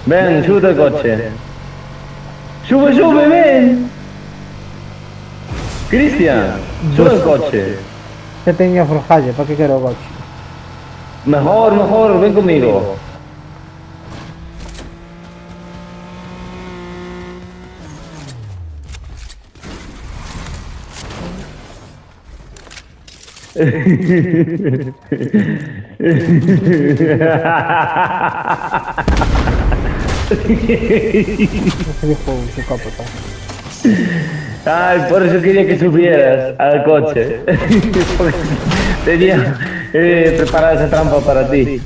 Ven, sube el coche. Sube, ven. Cristian, sube el coche. que tenía forjalle, para que quiero coche. Mejor, ven conmigo. Ese dijo su capota. Ay, por eso quería que subieras al coche. Porque tenía preparada esa trampa para ti.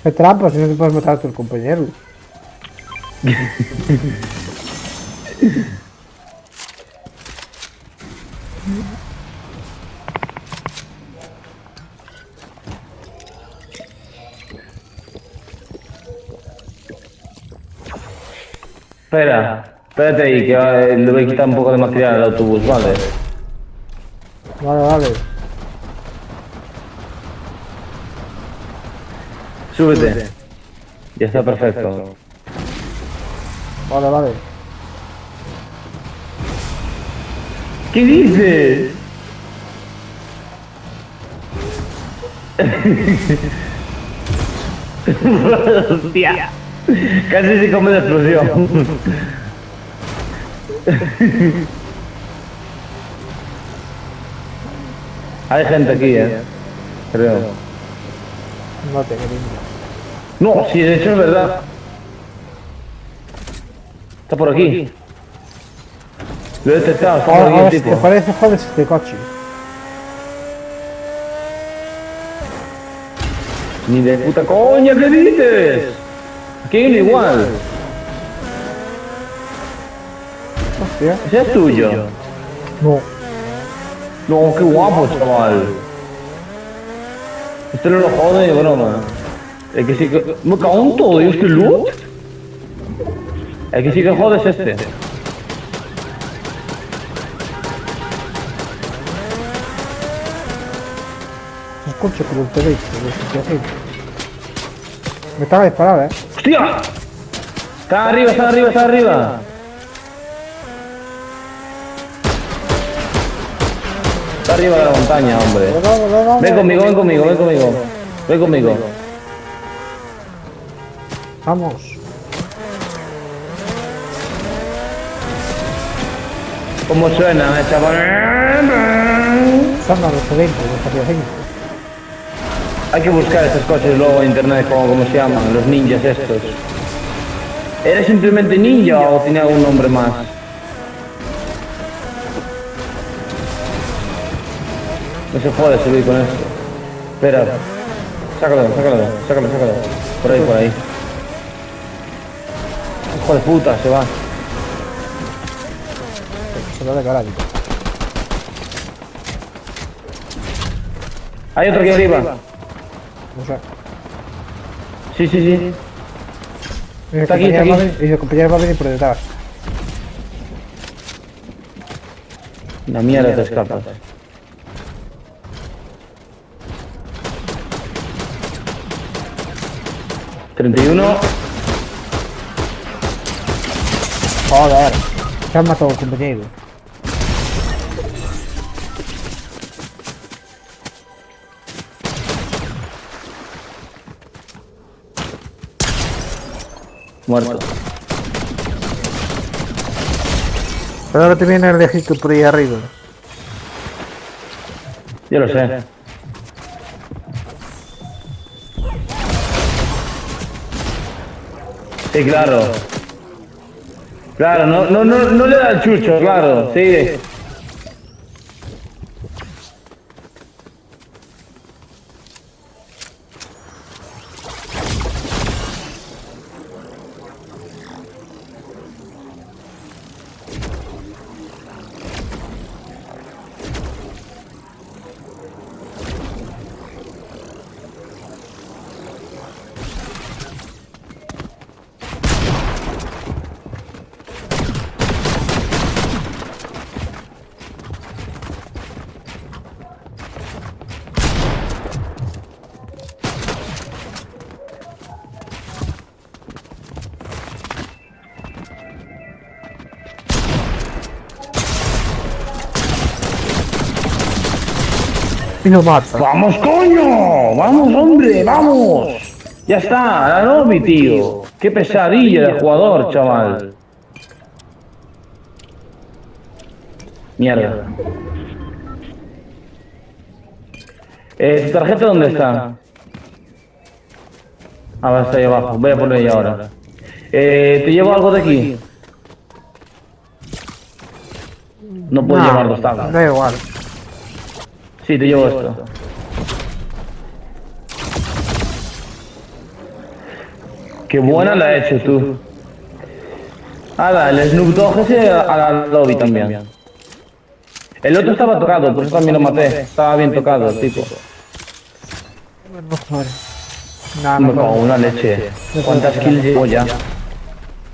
¿Qué trampa? Si no te puedes matar a tus compañeros. Espérate ahí, que le voy a quitar un poco de material al autobús, ¿vale? Vale. Súbete. Ya está perfecto. Vale. ¿Qué dices? Hostia. Casi se come la explosión. Hay gente aquí, creo. No te cariño. No, sí, de hecho es verdad. Está por aquí. Lo he detectado, está por aquí el Ahora, tipo. ¿te parece jodes este coche? Ni de puta coña, ¿qué dices? Aquí hay uno igual. Hostia. Ese es tuyo. No. No, qué guapo, chaval. Este no lo jode de broma. Es que sí que... Me cago en todo, ¿y este loot? Es que sí que jodes este. Escucho que lo tenéis, me estaba disparado, ¡Hostia! Está arriba. Está arriba de la montaña, hombre. Ven conmigo. Vamos. ¿Cómo suena, chaval? Están a los 20, los 5. Hay que buscar estos coches luego en internet, ¿cómo se llaman? Los ninjas estos. ¿Eres simplemente ninja o tiene algún nombre más? No se puede subir con esto. Espera. Sácalo. Por ahí. Hijo de puta, se va. Se lo de carajo. Hay otro aquí arriba. No sé. Sí. Y el Está aquí. compañero va a venir por detrás. La mierda te escapas. ¿31? Joder. Se han matado al compañero. Muerto. Pero ahora te viene el ejército por ahí arriba. Yo lo sé. Sí, claro. Claro, no le da el chucho, claro, sí. Y nos mata. ¡Vamos, coño! ¡Vamos, hombre! ¡Vamos! Ya está, la Novi, tío. Qué pesadilla de jugador, chaval. Mierda. ¿Tu tarjeta dónde está? Ah, va, está ahí abajo. Voy a poner ella ahora. ¿Te llevo algo de aquí? No puedo llevar dos tablas. Da igual. Sí, te llevo esto. Qué buena la he hecho tú. El Snoop Dogg ese a la lobby también. El otro estaba tocado, por eso también lo maté. Estaba bien tocado el tipo. No muere. Nada, Me no cago en muere. una leche. ¿Cuántas kills llevo ya?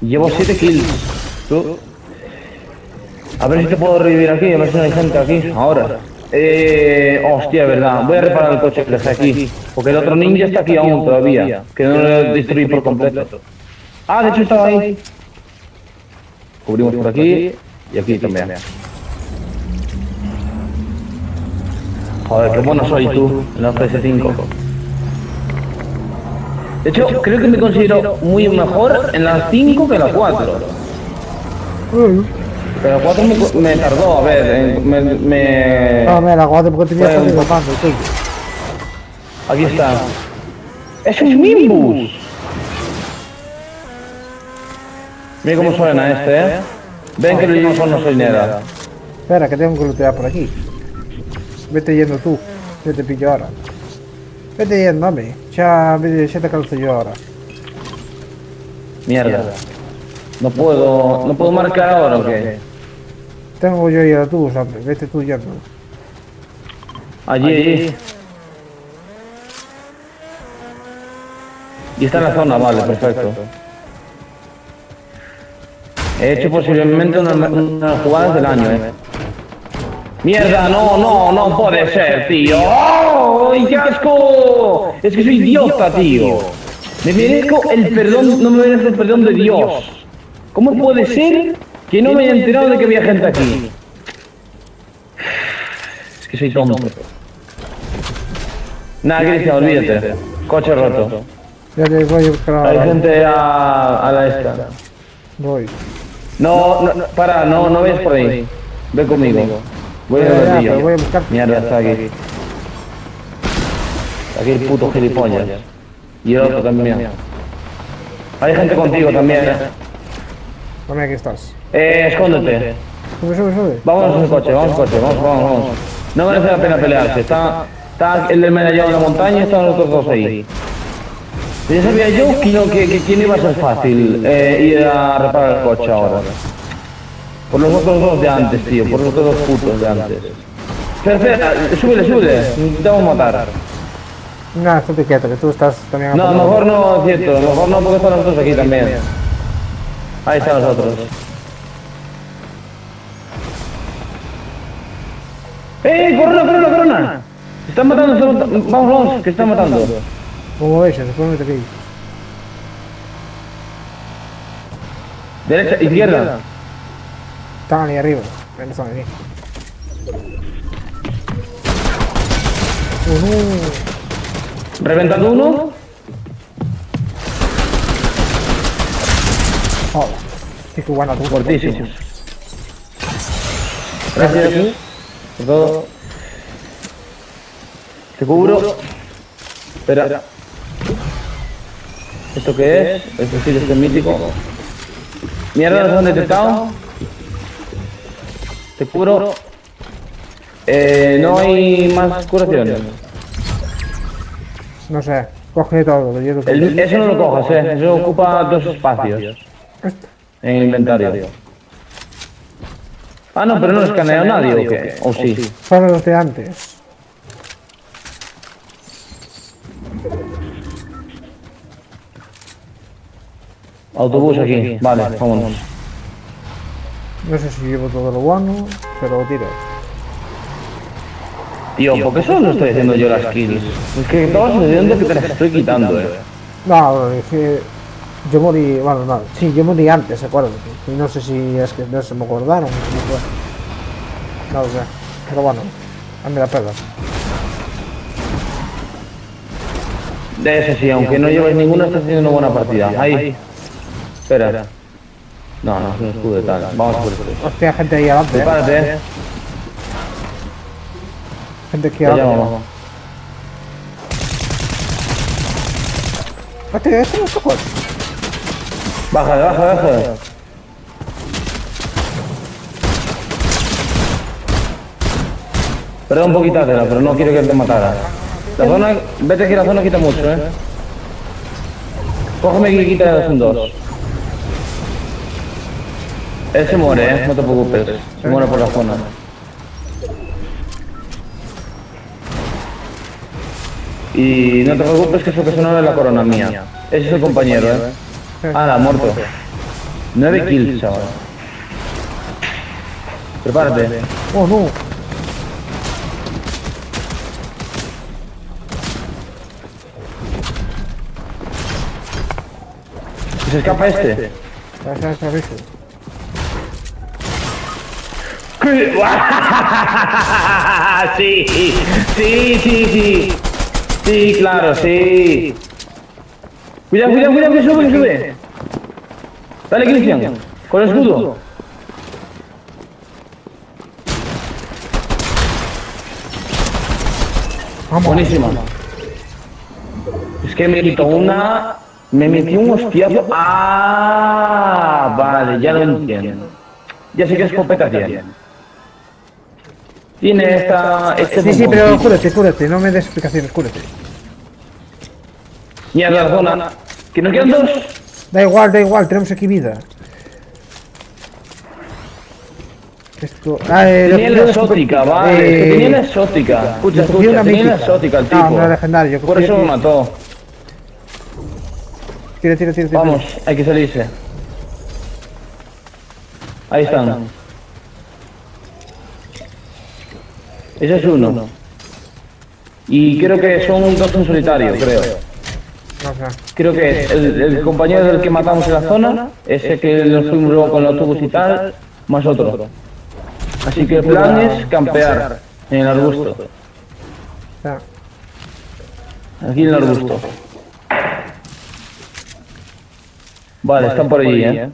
Llevo 7 kills. Tú. A ver si te puedo revivir aquí, a ver si no hay gente aquí. Ahora. Hostia, verdad. Voy a reparar el coche que dejé aquí. Porque el otro ninja está aquí aún todavía. Que no lo destruí por completo. Ah, de hecho estaba ahí. Cubrimos por aquí y aquí también. Joder, qué bueno soy tú en la PS5. De hecho, creo que me considero muy mejor en la 5 que en la 4. Pero la 4 me tardó, a ver, No, me la guardo porque tenía Bueno, que ir tapando, tío. Aquí está. ¡Es un Nimbus! Mira cómo suena este, Ven que yo no soy nada. Espera, que tengo que lootear por aquí. Vete yendo tú. Yo te pillo ahora. Vete yendo, hombre. Ya te calzo yo ahora. Mierda. No puedo marcar ahora, ¿o qué? Tengo yo ir a tú, hombre. Vete tú yendo. Allí. Y está en la zona, vale, perfecto. He hecho posiblemente una jugada del año, Mierda, no puede ser, tío. ¡Oh, qué asco! Es que soy idiota, tío. Me merezco el perdón, no me merezco el perdón de Dios. ¿Cómo puede ser que no me haya enterado de que había gente aquí? Es que soy tonto. Nada, Cristian, olvídate. Coche roto. Ya te voy a buscar Hay ahora. gente a la esta. Voy. No, para, no vayas por ahí. Ve conmigo. Voy a Ya, ver pero voy a buscar. Mierda, está aquí. Aquí el puto gilipollas. Y el otro también. Hay gente contigo también, Dame, aquí estás. Escóndete. Sube. Vámonos en el coche, vamos. No merece la pena pelearse. Está el del medallón en la montaña y están los otros dos ahí. Ya sabía yo que no iba a ser fácil ir a reparar el coche ahora. Por los otros dos de antes, tío, por los otros dos putos de antes. Espera, súbele, te vamos a matar. No, estate quieto, que tú estás también. No, mejor no, es cierto, mejor no porque están los otros aquí también. Ahí están los otros. ¡Corona! Están matando, vamos, que están matando. ¿Cómo veis? Se puede meter aquí. Derecha, izquierda. Están ahí arriba. Ven, están aquí. No. Reventando uno. Hola. Sí, qué buena tú. Fortísimos. Gracias por todo. Te cubro. Espera. ¿Esto qué es? Es decir, este mítico. Mierda, ¿nos han detectado? Te cubro. No hay más curaciones. No sé. Coge todo. Yo lo Eso no lo cojas, eso ocupa 2 espacios en el inventario. Ah, no, pero no escanea a nadie, ¿o qué? ¿O sí? Solo los de antes. Autobús aquí, vale, vámonos. No sé si llevo todo lo bueno, pero tiro. Tío, ¿por qué solo no estoy haciendo yo las kills? Es que todas sucediendo que te las estoy quitando, No, es que yo morí, bueno, no, sí, yo morí antes, acuérdate. Y no sé si es que no se me acordaron. No lo sé, pero bueno, a mí la pela. De ese sí, aunque no lleves ninguna, estás haciendo una buena partida. Ahí. Espera. No, es un escudo de tal. Vamos por este. Hostia, gente ahí adelante, Prepárate, Gente aquí Ya adelante. vamos. Hostia, esto no es cojones. Baja. Perdón un poquito, pero no quiero que te matara. La zona, vete que la zona quita mucho, Cógeme que quita de 2 en 2. Él se muere, no te preocupes. Se muere por la zona. Y no te preocupes que eso que suena es la corona mía. Ese es el compañero, Ah, muerto. 9 kills, chaval. Prepárate. Oh, no. Se escapa este. Vas a ver eso. Sí, sí, sí, sí. Sí, claro, sí. Cuidado, cuidado, cuidado, que sube, que sube. Dale, Cristian, con el escudo. Vamos. Buenísima. Es que me quitó una... Me metí un hostiazo. Ah, vale, ya lo entiendo. Ya sé qué escopeta tiene. Tiene este Sí, sí, pero bomboncito. cúrate, no me des explicaciones, cúrate. Mierda, la zona. ¿Que nos quedan dos? Da igual, tenemos aquí vida. Esto... Tenía la exótica, vale. Es que tenía la exótica. Escucha, yo cogí escucha, una tenía la mítica. exótica el Ah, tipo. una legendaria, yo Por cogí eso me aquí. mató. Tira. Vamos, hay que salirse. Ahí están. Ese es uno. Y creo que son dos en solitario, creo. Ajá. Creo que es el compañero del que matamos en la zona, ese que nos fuimos luego con los tubos y tal, más otro. Así que el plan es campear en el arbusto. Ya. Aquí en el arbusto. Vale, están por allí, ¿eh?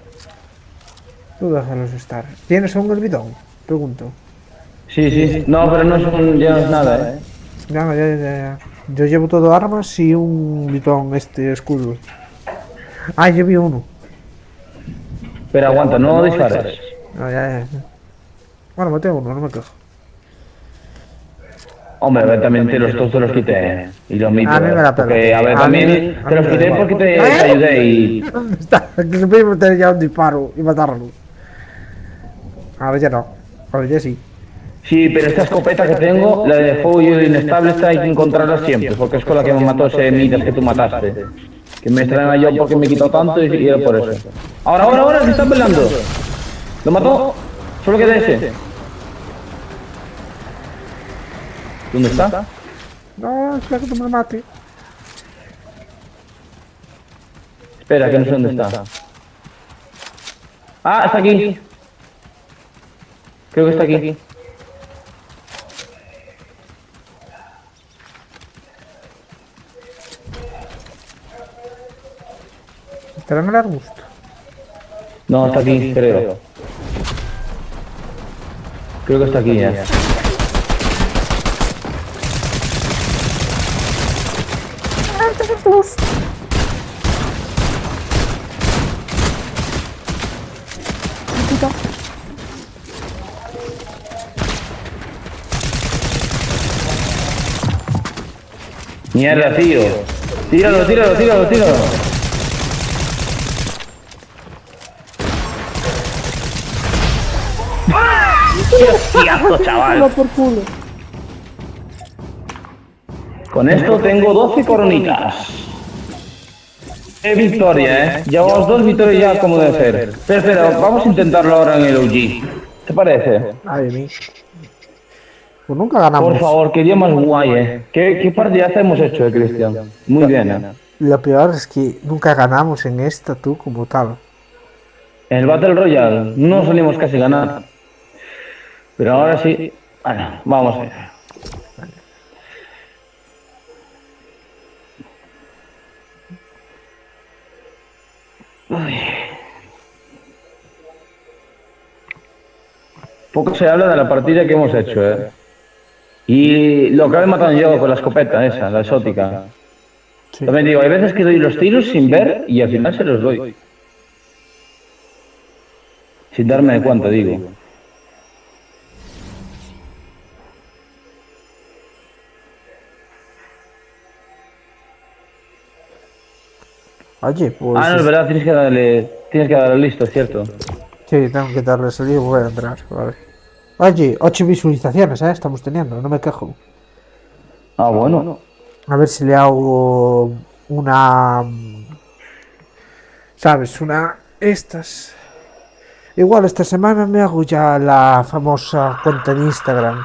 Tú déjalos estar. ¿Tienes un bidón? Pregunto. Sí, sí. No, pero no son, ya no es nada, ¿eh? Ya. Yo llevo todo armas y un bidón escudo. Ah, yo vi uno. Pero aguanta, no dispares. Ah, ya. Bueno, maté uno, no me quejo. Hombre, a ver, también todos te los quité. Y los mitos. A mí me la pela. Porque, a ver, A mí- también a te mí los me da quité igual. porque te ayudé y... ¿Dónde está? Que se puede meter ya un disparo y matarlo. Ahora ya no. Ahora ya sí. Sí, pero esta escopeta que tengo, la de fuego inestable, esta hay que encontrarla siempre, porque es con la que me mató ese Midas que tú mataste. Que me extraña yo porque me quitó tanto y era por eso. Ahora, se están velando. ¿Lo mató? Solo queda ese. ¿Dónde está? No, espera que tú me lo mate. Espera, que no sé dónde está. Ah, está aquí. Creo que está aquí. Estará en el arbusto. No, está aquí, creo. Creo que está aquí ya. Mierda, tío. Tíralo. ¡Qué hostiazo, chaval! por culo. Con esto tengo 12 coronitas. ¡Qué victoria, eh! Llevamos 2 victorias ya como debe ser. Pero, vamos a intentarlo ahora en el OG. ¿Te parece? Ay, de mí. Pues nunca ganamos. Por favor, qué día más guay, eh. ¿Qué partidaza hemos hecho, Cristian? Muy bien, eh. Lo peor es que nunca ganamos en esta tú como tal. En el Battle Royale no solimos casi ganar. Pero ahora sí. Bueno, vamos a ver. Uy. Poco se habla de la partida que hemos hecho, eh. Y lo acabé matando yo con la escopeta esa, la exótica. Sí. También digo, hay veces que doy los tiros sin ver y al final se los doy. Sin darme cuenta, digo. Oye, pues. Ah, no, es verdad, tienes que darle listo, es cierto. Sí, tengo que darle salida y voy a entrar. Vale. Oye, 8 visualizaciones, estamos teniendo, no me quejo. Ah, bueno. A ver si le hago una. ¿Sabes? Una. Estas. Igual esta semana me hago ya la famosa cuenta en Instagram.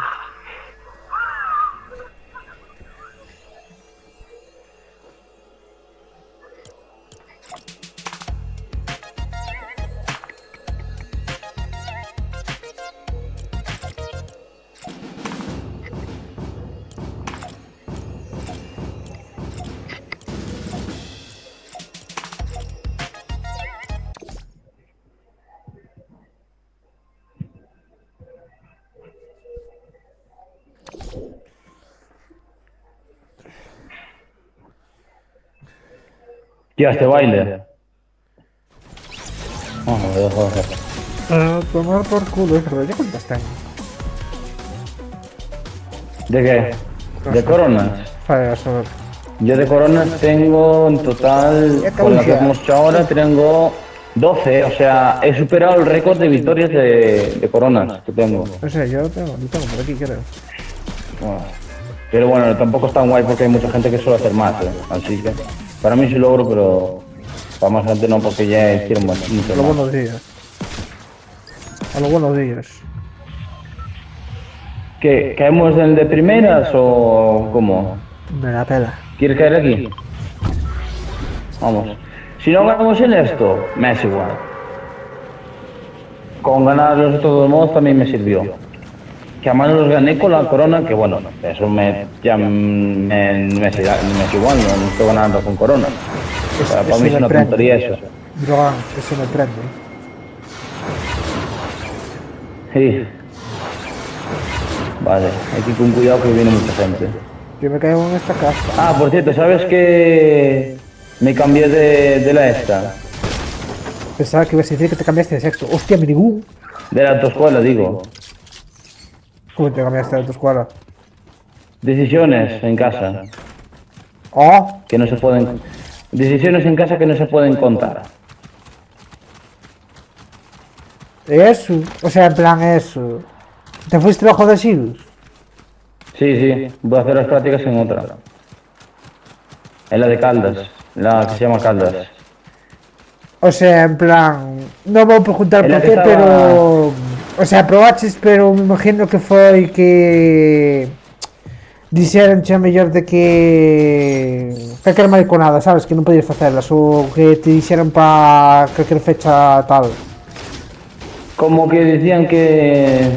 Tío, este baile. Oh, joder. Tomar por culo, es verdad. ¿Ya cuántas tengo? ¿De qué? ¿De coronas? Vale, a saber. Yo de coronas tengo en total, Ya con la que caducia. hemos hecho ahora, tengo 12. O sea, he superado el récord de victorias de coronas que tengo. No sé, yo lo tengo por aquí, creo. Bueno, pero bueno, tampoco es tan guay porque hay mucha gente que suele hacer más, ¿eh? Así que para mí sí logro, pero para más gente no, porque ya hicieron mucho A los más. buenos días. A los buenos días. ¿Qué? ¿Caemos en el de primeras o cómo? Me la pela. ¿Quieres caer aquí? Vamos. Si no ganamos en esto, me es igual. Con ganarlos de todos modos también me sirvió. Que además los gané con la corona, que bueno, eso ya me es igual, no estoy ganando con corona. O sea, para mí es me una prende. tontería eso. Drogan, eso me prende. Sí. Vale, hay que ir con cuidado que viene mucha gente. Yo me caigo en esta casa. Ah, por cierto, ¿sabes que me cambié de la esta? Pensaba que ibas a decir que te cambiaste de sexo. Hostia, minigún. De la autoescuela, digo. ¿Cómo te cambiaste de tu escuela? Decisiones en casa Oh, que no se pueden... Decisiones en casa que no se pueden contar. eso. O sea, en plan eso. ¿Te fuiste bajo de Sirius? Sí, voy a hacer las prácticas en otra. En la de Caldas, la que se llama Caldas. O sea, en plan. No vou preguntar En la por que qué, estaba- pero. O sea, probaches, pero me imagino que foi que. Dixeron xa mellor de que. Calquer mariconada, sabes? Que non podías facelas. Ou que te dixeron pa calquer fecha tal. Como que decían que...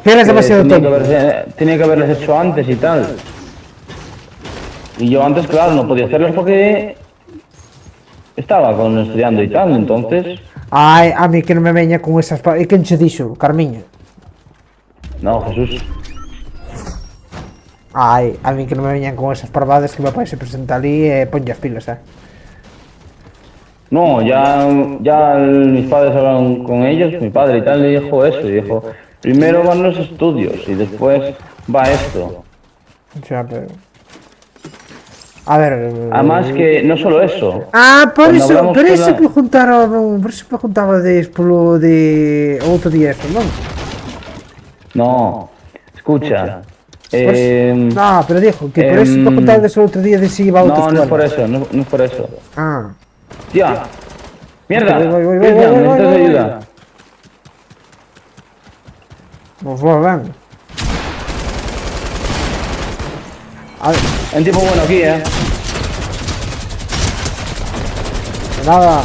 Que eres demasiado tenía que, tonto. tenía que haberlas hecho antes y tal. Y yo antes, claro, no podía hacerlas porque estaba estudiando y tal, entonces... Ai, a mí que non me veña con esas. E quen che dixo, Carmiña? No, Jesús. Ai, a mí que non me veñan con esas parvadas que meu pai se presenta ali e ponlle as pilas, No, ya mis padres hablaron con ellos, mi padre y tal, le dijo eso, y dijo, primero van los estudios y después va esto. O sea, pero... A ver... Además que no solo eso, Ah, por Cuando eso, hablamos por con eso la- preguntaron, por eso preguntabades polo de outro día esto, non? no, escucha, No, pero dijo que por eso em, preguntabades outro día de si iba a outra no, escuela. no es por eso, no es por eso. Ah, Tía, mierda, Voy, Cristian, necesitas voy. ayuda. pues vos, ven. A ver, Un tipo bueno aquí, de nada.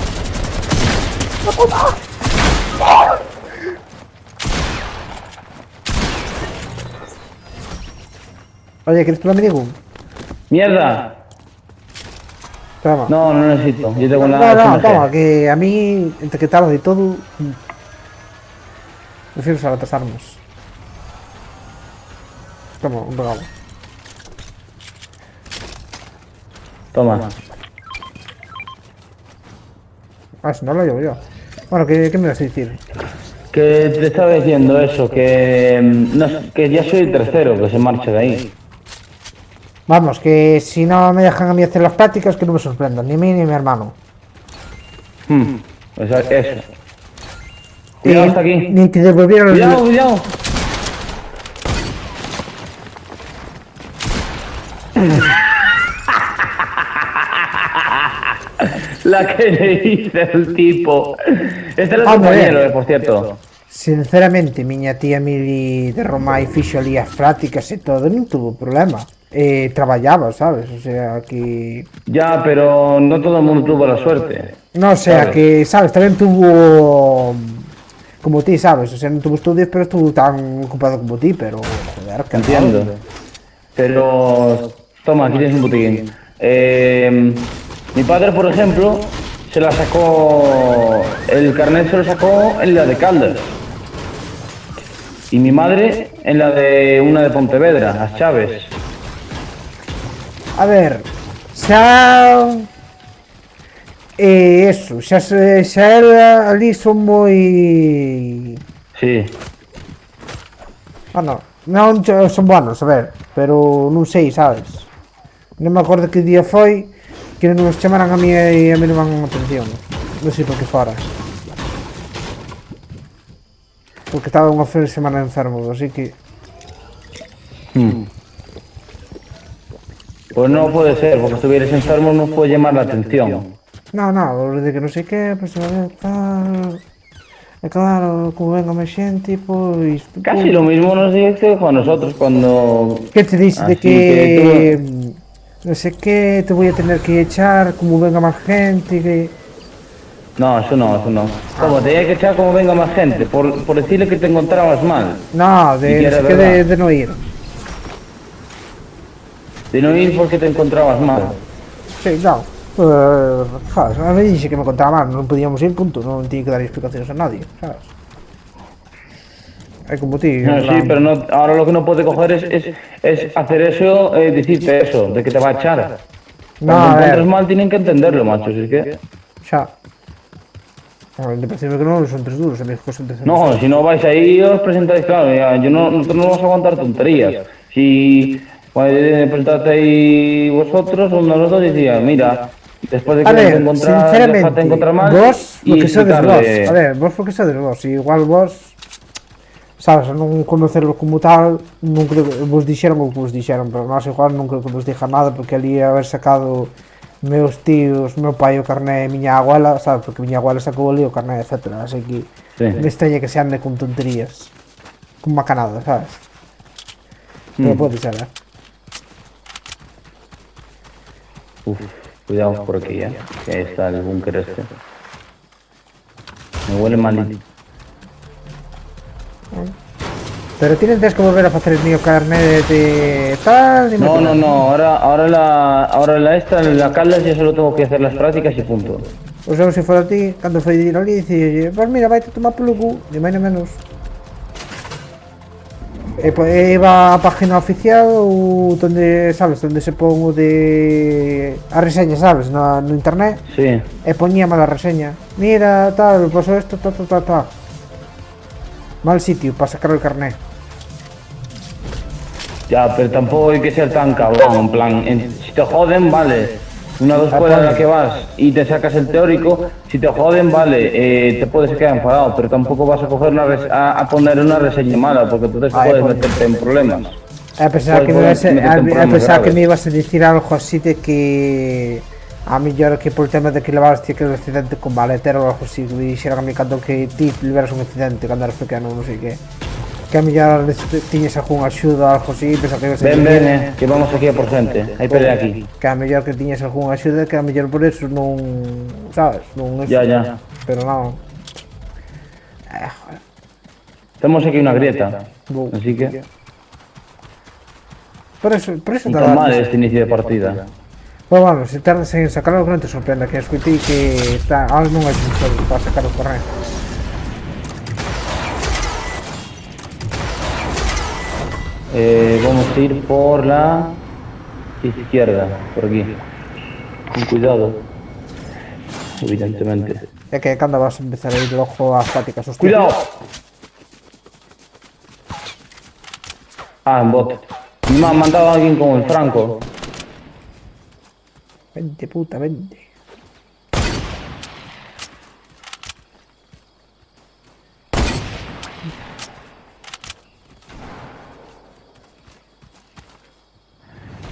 Oye, ¿quieres tu amigo? Mierda. Toma. No necesito, yo tengo No, una no, SMG. toma, que a mí, entre que tarde y todo, prefiero usar otras armas. Toma, un regalo. Toma. Ah, si no lo llevo yo. Bueno, ¿qué me vas a decir? Que te estaba diciendo eso, que, que ya soy el tercero que se marcha de ahí. Vamos, que si no me dejan a mí hacer las prácticas, que no me sorprendan, ni a mí ni a mi hermano. O sea, eso. Cuidado, está aquí. Ni te devolvieron el... Cuidado, cuidado. La que le hice al tipo. Este es el Hombre. compañero, por cierto. Sinceramente, miña tía Mili de Roma e fixo ali as prácticas e todo, non tuvo problema. Traballaba, sabes? O sea, que... Ya, pero no todo el mundo tuvo la suerte. No, o sea, ¿Sabes? que, sabes, tamén tuvo... Como ti, sabes? O sea, non tuvo estudios, pero estuvo tan ocupado como ti, pero... Joder, que Entiendo. Pero, toma, aquí tienes un botiquín. Mi padre, por ejemplo, se la sacó, el carnet se lo sacó en la de Caldas. Y mi madre en la de una de Pontevedra, las Chaves. A ver, xa... eso, xa era ali son moi... Sí. Bueno, non son buenos, a ver, pero non sei, sabes? Non me acordo que día foi que non nos chamaran a mí e a mí non van atención. Non sei por que fora. Porque estaba unha fin de semana enfermo, así que... Pues no puede ser, porque si estuvieras enfermo no puede llamar la atención. No, de que non sei que, pues a ver, tal... E claro, como venga máis xente, pois... Casi lo mismo nos dice con nosotros cuando... Que te dice de Así que... que No sé qué, te voy a tener que echar, como venga más gente, que... No, eso no, eso no. Como tenía que echar como venga más gente, por decirle que te encontrabas mal. No, Y de, que no era sé qué verdad. de no ir. De no ir porque te encontrabas mal. Sí, no. Joder, a mí dice que me contaba mal, non podíamos ir, punto, non tiene que dar explicaciones a nadie, sabes? É como ti, No, en sí, plan- pero no, ahora lo que no puede coger es hacer eso, decirte eso, de que te va a echar. No, Cuando a ver, encuentres mal tienen que entenderlo, macho, si es que... xa. De parecerme que non son tres duros, a mí as cosas empezan No, si no vais ahí os presentáis, claro, ya, nosotros no vamos a aguantar tonterías. Si presentaste ahí vosotros, uno de los dos decía, mira, después de A que ver, déjate sinceramente, encontrar mal, vos, lo y que sodes vos, explicarle- a ver, vos lo que sodes vos, igual vos, sabes, a non conocerlo como tal, non creo que vos dixeron o que vos dixeron, pero nós igual non creo que vos dixa nada, porque ali haber sacado meus tíos, meu pai o carné e miña abuela, sabes, porque miña abuela sacou ali o carné, etcétera, así que Sí. me extraña que se ande con tonterías, con macanada, sabes, pero pode ser, Uf, cuidado por aquí, que ahí está el búnker este. Me huele malito. Pero tienes que volver a facer el mío carné de tal, No, no, no, ahora la esta, la Caldas, ya solo tengo que hacer las prácticas y punto. O sea, se fora a ti, cando foi ir ali, dice, pues mira, vai te tomar polo cu, de máis menos. Iba a página oficial ou donde, sabes, donde se pon o de... a reseña, sabes, no internet, Sí. e poñía mala reseña. Mira, tal, pasou esto, ta. Mal sitio para sacar el carné. Ya, pero tampoco hay que ser tan cabrón, en plan, si te joden, vale. Una o dos escuelas a la que vas y te sacas el teórico, si te joden, vale, te puedes quedar enfadado, pero tampoco vas a coger a poner una reseña mala, porque entonces Ay, puedes pues. meterte en problemas. Pensaba Pues, que me pues, ibas a, métete en problemas pensaba que graves. me ibas a decir algo así de que a mellor que por el tema de que levabas ti aquel accidente con maletero ou algo así, que me dixeran a mí cando que ti liberas un accidente cando eras pequeno, non sei que a mellor tiñes algún axuda ou algo así, pensaba que ibas a Ven, decir ven, que vamos aquí a por gente, hay pelea aquí. que a mellor que tiñes algún axuda, que a mellor por eso non, sabes, non eso, Ya, ya. pero non. Tenemos aquí una grieta, Bu- así que Por eso no te tan mal este inicio de partida. Pero bueno, se tardas en sacarlo, que non te sorprenda, que escutei que está, ahora non hai sensor para sacar o correo. Vamos a ir por la izquierda, por aquí. Con cuidado, evidentemente. É que cando vas a empezar a ir logo ás tácticas, hostia. ¡Cuidado! Ah, en bot. Me han mandado a alguien con el franco. Vente, puta, vente.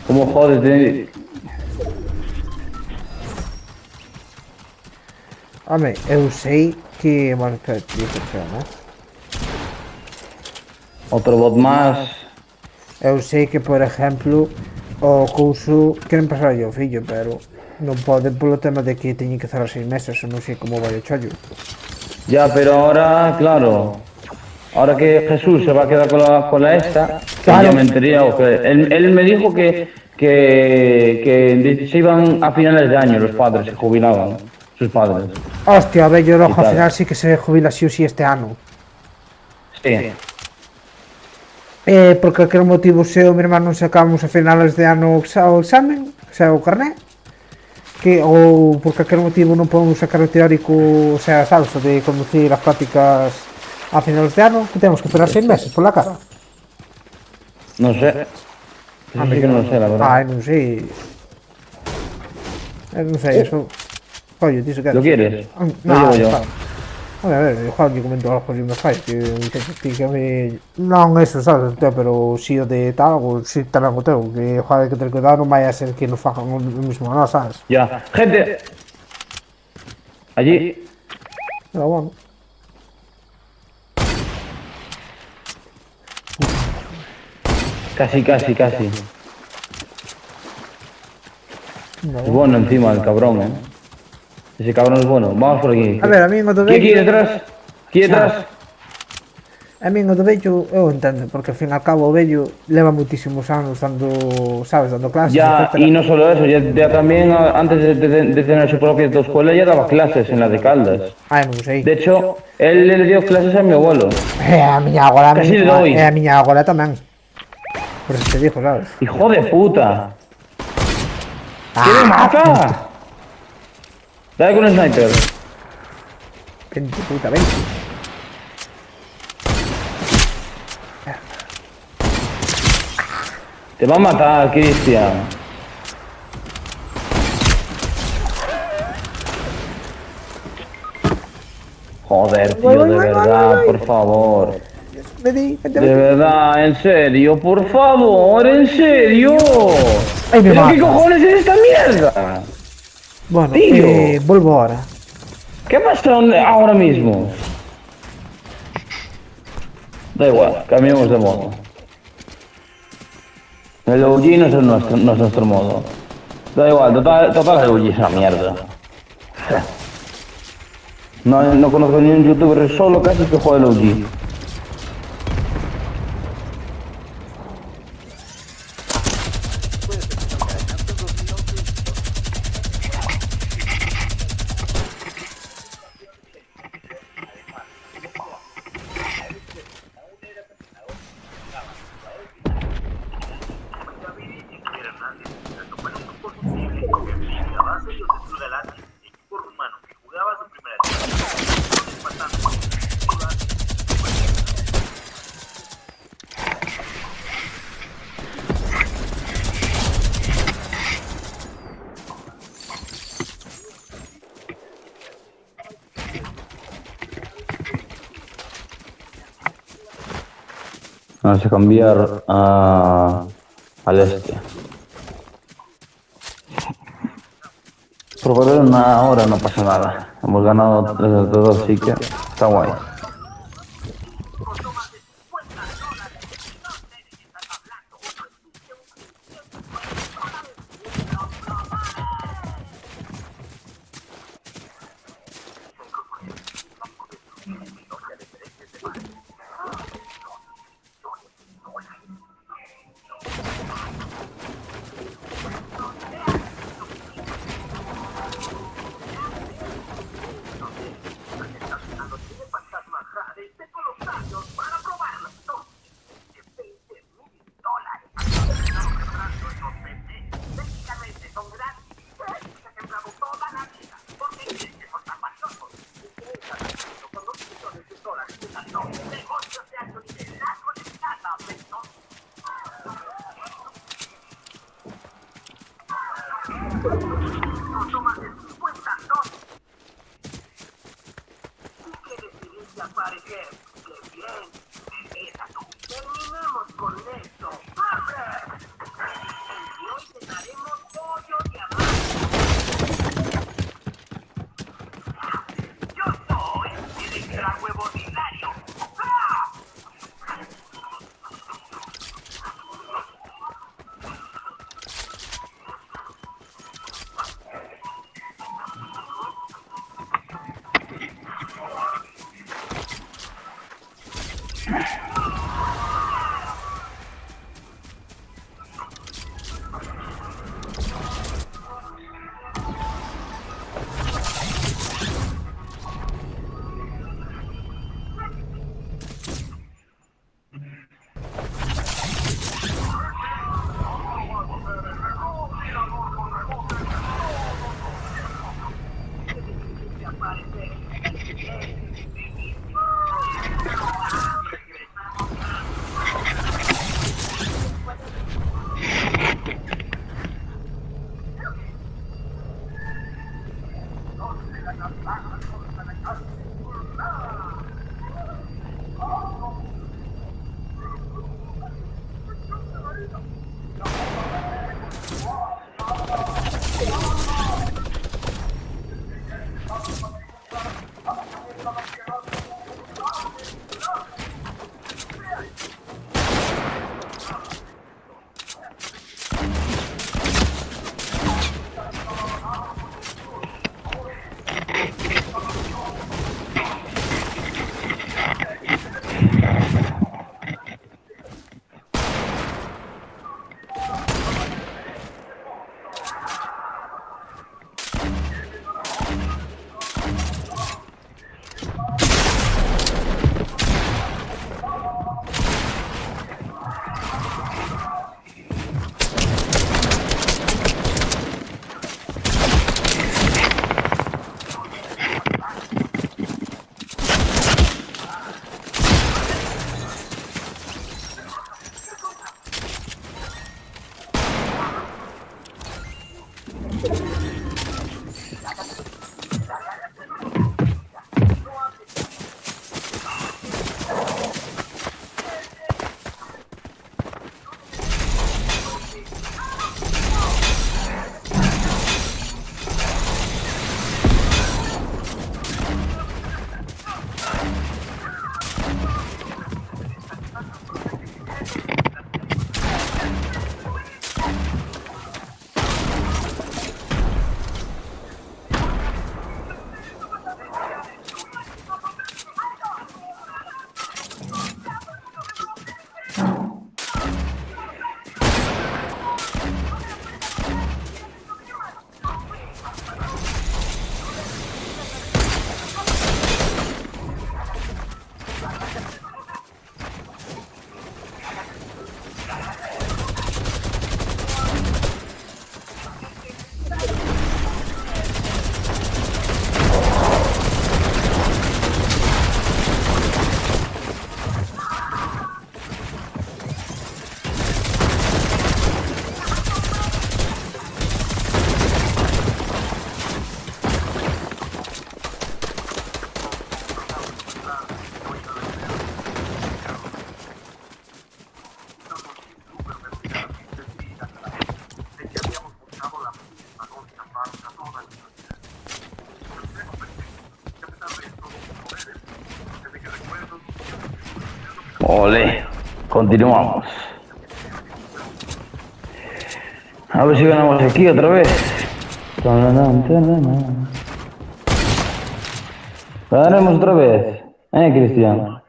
¿Cómo jodes? Home, eu sei que... Bueno, espera, dice que non? Otro bot más. Eu sei que, por exemplo, o couso queren pasar ao fillo, pero non pode polo tema de que teñen que cerrar 6 meses, non sei como vai o chollo. Ya, pero ahora, claro. Ahora que Jesús se va a quedar con la esta, Claro. ya me enteré, o que él me dijo que se iban a finales de año los padres, se jubilaban, sus padres. Hostia, a bello rojo, Y ao tal. final sí que se jubila sí ou sí este ano. Sí. Por calquer motivo, se o meu irmán non sacamos a finales de ano o examen, o sea, o carné, que ou por calquer motivo non podemos sacar o teórico, o sea, sabes, o de conducir as prácticas a finales de ano, que temos que esperar 6 meses pola cara. No sé. Eso sí que no lo sé, la verdad. Ai, non sei. Non sei, eso... Coño, ti se quedas. ¿Lo quieres? No, Lo llevo yo. A ver, Juan, que comento algo si me fai, que ti que me... Non eso, sabes, teo, pero si o de tal, o si tal algo teo, que joder, que ter cuidado non vai a ser que nos fajan o mismo, non, sabes? Ya. Gente. Allí. Pero bueno. Casi, casi, casi. No. Es bueno encima el cabrón, ¿eh? Ese cabrón es bueno. Vamos por aquí. A ver, a mí no te Aquí, aquí veo. detrás. Aquí detrás. A mí no te veo, eu entendo, porque al fin y al cabo o vello leva muitísimos anos dando, sabes, dando clases, Ya, etcétera. y no solo eso, ya también antes de tener su propia autoescuela ya daba clases en la de Caldas. Ai, non sei. De hecho, él le dio clases a mi abuelo. A miña agora, Casi le doy. a miña agora tamén. Por eso te dijo, sabes? ¡Hijo de puta! ¿Qué me mata? Dale con el sniper. 20, puta, 20. Te va a matar, Cristian. Joder, tío, de verdad, por favor. Vení, vente, De vente. verdad, en serio, por favor, en serio. Ay, me ¿Pero qué matas. cojones es esta mierda? Bueno, Tío. volvo ahora. ¿Qué pasa ahora mismo? Da igual, cambiamos de modo. El OG no es nuestro modo. Da igual, total el OG es una mierda. No conozco ni un youtuber solo casi que juegue el OG. Vamos a cambiar al este. Por volver una hora no pasa nada. Hemos ganado 3 de 2, así que está guay. Ole, continuamos. A ver si ganamos aquí otra vez. Ganaremos otra vez. Cristian.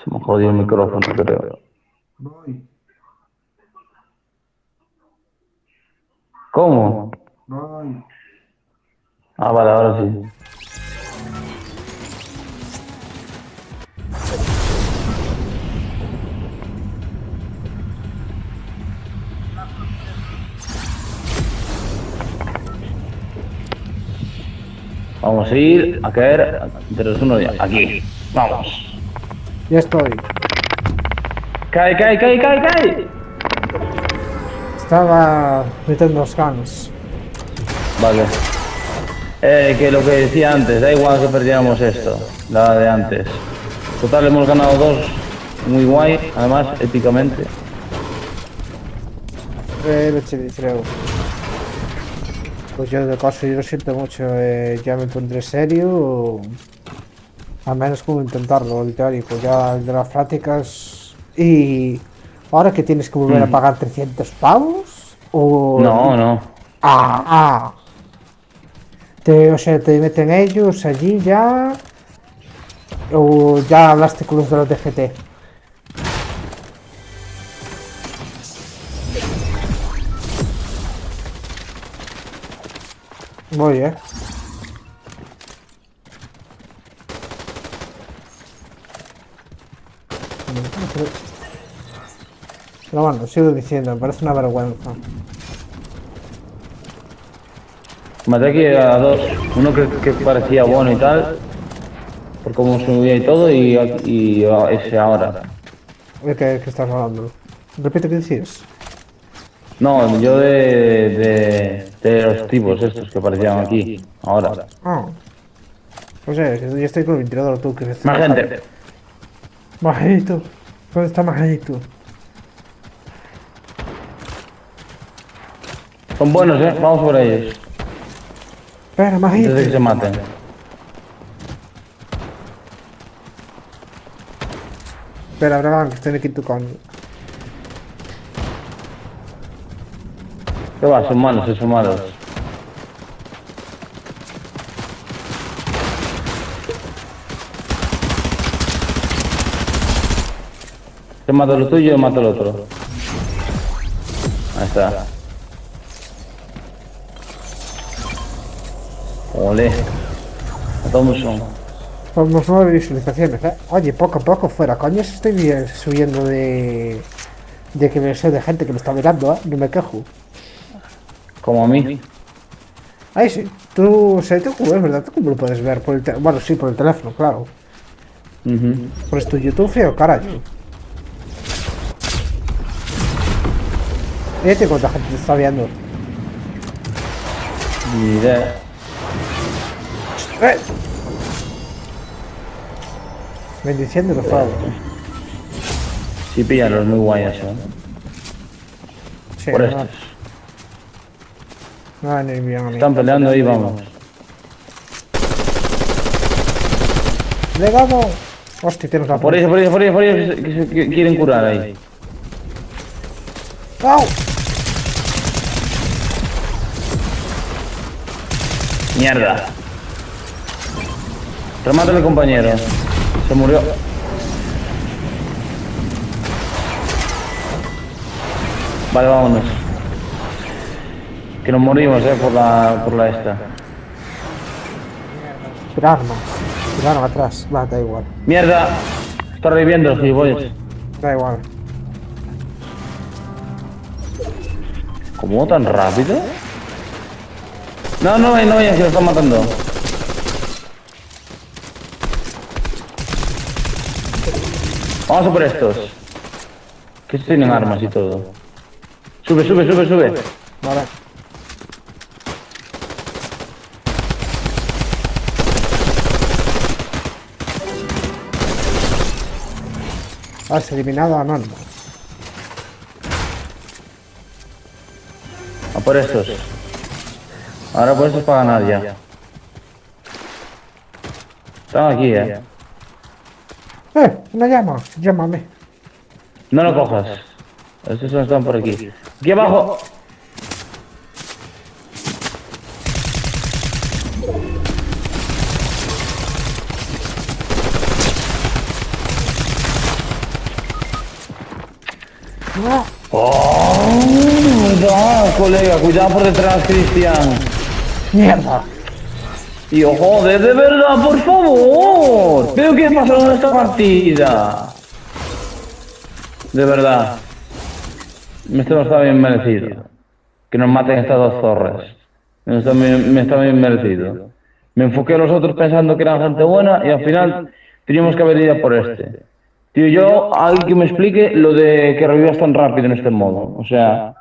Se me jodió el micrófono, creo. Voy, ¿Cómo? voy. Ah, vale, ahora sí. Vamos a ir a caer entre los uno ya. Aquí. Vamos. Ya estoy. ¡Cae, cae, cae, cae, cae! Estaba metiendo los guns. Vale. Que lo que decía antes, da igual que perdiéramos esto, la de antes. Total, hemos ganado dos. Muy guay, además, épicamente. Creo. Pues yo de caso, yo lo siento mucho, ya me pondré serio, al menos como intentarlo, el teórico, ya el de las prácticas. Y ahora que tienes que volver a pagar 300 pavos, o... No. O sea, te meten ellos allí ya, o ya hablaste con los de los DGT. Voy, Pero bueno, sigo diciendo, me parece una vergüenza. Maté aquí a dos. Uno que parecía bueno y tal, por cómo se movía y todo, y ese ahora. ¿De qué estás hablando? Repite qué decías. No, yo de los tipos estos que aparecían aquí, ahora. Ah. O sea, yo estoy con el ventilador, tú que Más gente. Majito. ¿Dónde está Majito? Son buenos, vamos por ellos. Espera, Majito. Antes de que se maten. Espera, Abraham, que estoy aquí en tu coño. ¿Qué va? Son malos, son malos. Te mato lo tuyo, yo mato el otro. Ahí está. Ole. Thompson. Somos 9 visualizaciones, Oye, poco a poco fuera, coño, estoy subiendo de que me sé de gente que me está mirando, no me quejo. Como a mí. Ahí sí, tú, o sea, tú, es verdad, tú cómo lo puedes ver por el bueno, sí, por el teléfono, claro. Por tu YouTube feo, carajo. Fíjate cuánta gente te está viendo. Ni idea. Bendiciendo los favos. Sí, píllalos, muy guay eso. Sí, Por no, estos. no, ni bien a mí. Están peleando ahí, vamos. ¡Le damos! Hostia, tienes la Por ellos, que se quieren curar ahí. ¡No! Mierda. Remátame, compañero. Se murió. Vale, vámonos. Que nos morimos, por la esta. Tirarnos. Tiraron atrás. Va, da igual. Mierda. Está reviviendo los gilipollas. Da igual. ¿Cómo tan rápido? No, que lo están matando. Vamos a por estos. Que tienen armas y todo. Sube. Vale. Has eliminado a Anónimo. A por estos. Ahora por estos para ganar ya. Están aquí, Una llama. Llámame. No lo cojas. Estos no están por aquí. Aquí abajo. No. ¡Oh! Cuidado, colega. Cuidado por detrás, Cristian. Mierda. Tío, joder, de verdad, por favor. ¿Pero qué pasó en esta partida? De verdad. Esto no está bien merecido. Que nos maten estas dos torres. Me está bien merecido. Me enfoqué a los otros pensando que eran gente buena y al final teníamos que haber ido por este. Tío, yo, alguien que me explique lo de que revivías tan rápido en este modo. O sea,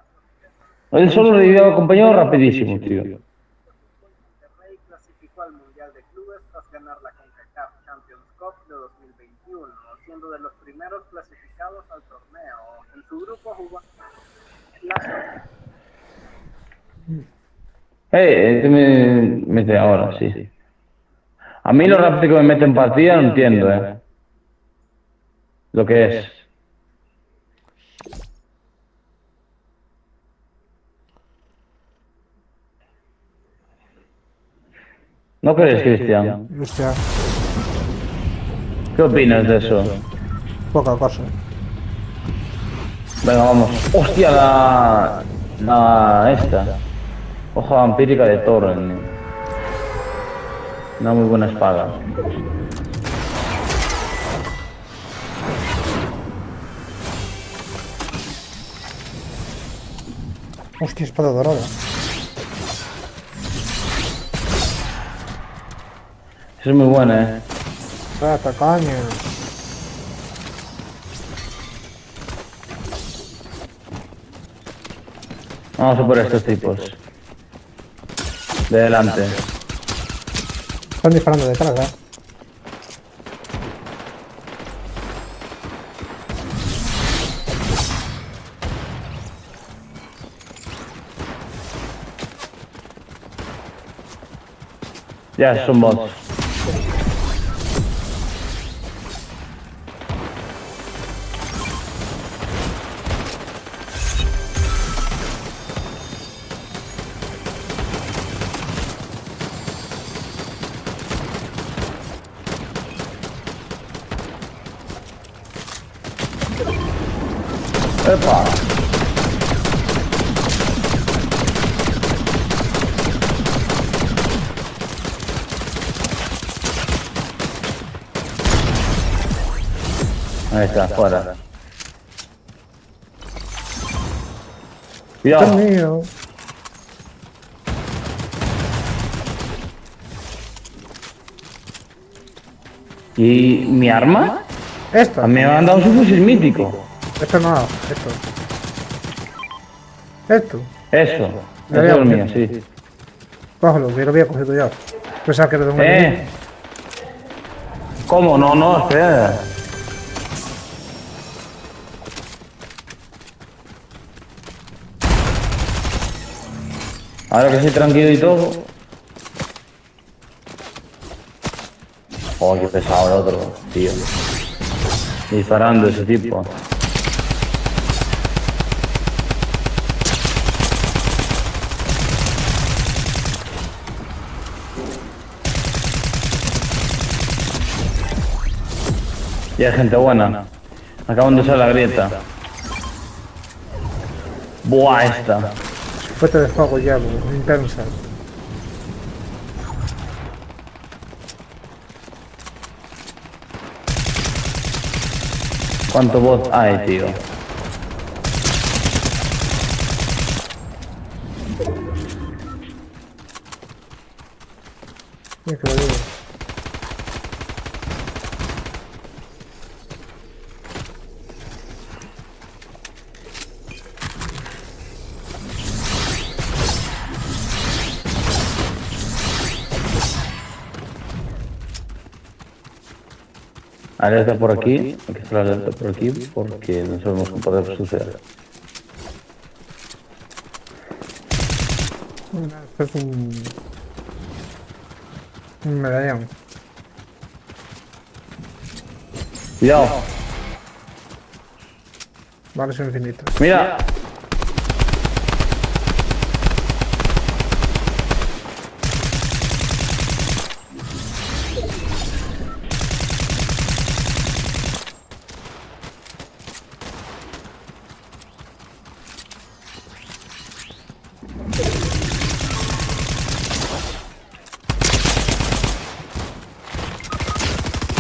él solo revivía al compañero rapidísimo, tío. Monterrey clasificó al Mundial de Clubes tras ganar la CONCACAF Champions Cup de 2021, siendo de los primeros clasificados al torneo. En su grupo jugó Este me mete ahora, sí. A mí lo rápido que me mete en partida no entiendo, lo que es. ¿No crees, Cristian? Hostia, ¿Qué opinas de eso? poca cosa. Venga, vamos. ¡Hostia, esta! Hoja vampírica de Thorin. Una muy buena espada. Hostia, espada dorada. Eso es muy buena, Rata, coño. Vamos a por estos tipos. De delante. Están disparando detrás, Ya, son bots. ¡Epa! Ahí está, fuera. Dios Cuidado. mío. ¿Y mi arma? Esto. Me han dado su fusil mítico. Esto no. Esto. Esto. Eso. Ya Eso es veo. mío, sí. Cógelo, que lo había cogido yo. Pensaba que era de un enemigo. ¿Cómo? No, espera. Ahora que estoy tranquilo y todo. Oh, qué pesado el otro, tío. Disparando ese tipo. Y hay gente buena. Acaban de usar la grieta. Buah, esta. Fuerte de fuego ya, intensa. ¿Cuánto bot hay, tío? Mira que lo digo. Alerta por aquí, hay que hacer la alerta por aquí porque no sabemos qué puede suceder. Esto es un medallón. Cuidado. Vale, son infinitos. Mira.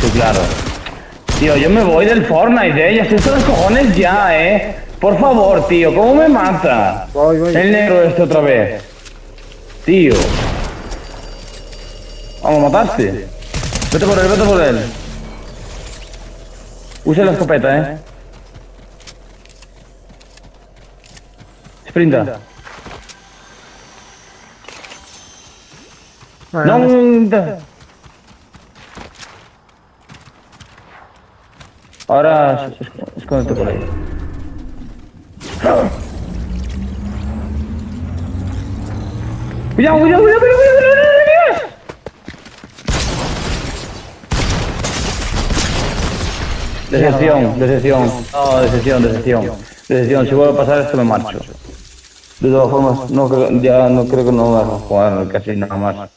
Sí, claro. Tío, yo me voy del Fortnite, ya estoy hasta los cojones ya, Por favor, tío, ¿cómo me mata? Voy. El negro este otra vez. Tío. Vamos, ¿mataste? Vete por él. Usa la escopeta, Sprinta. Vale, No. Ahora escóndete por ahí. Cuidado. Decepción. No, decepción. Si vuelve a pasar esto me marcho. De todas formas, ya no creo que no vas a jugar casi nada más.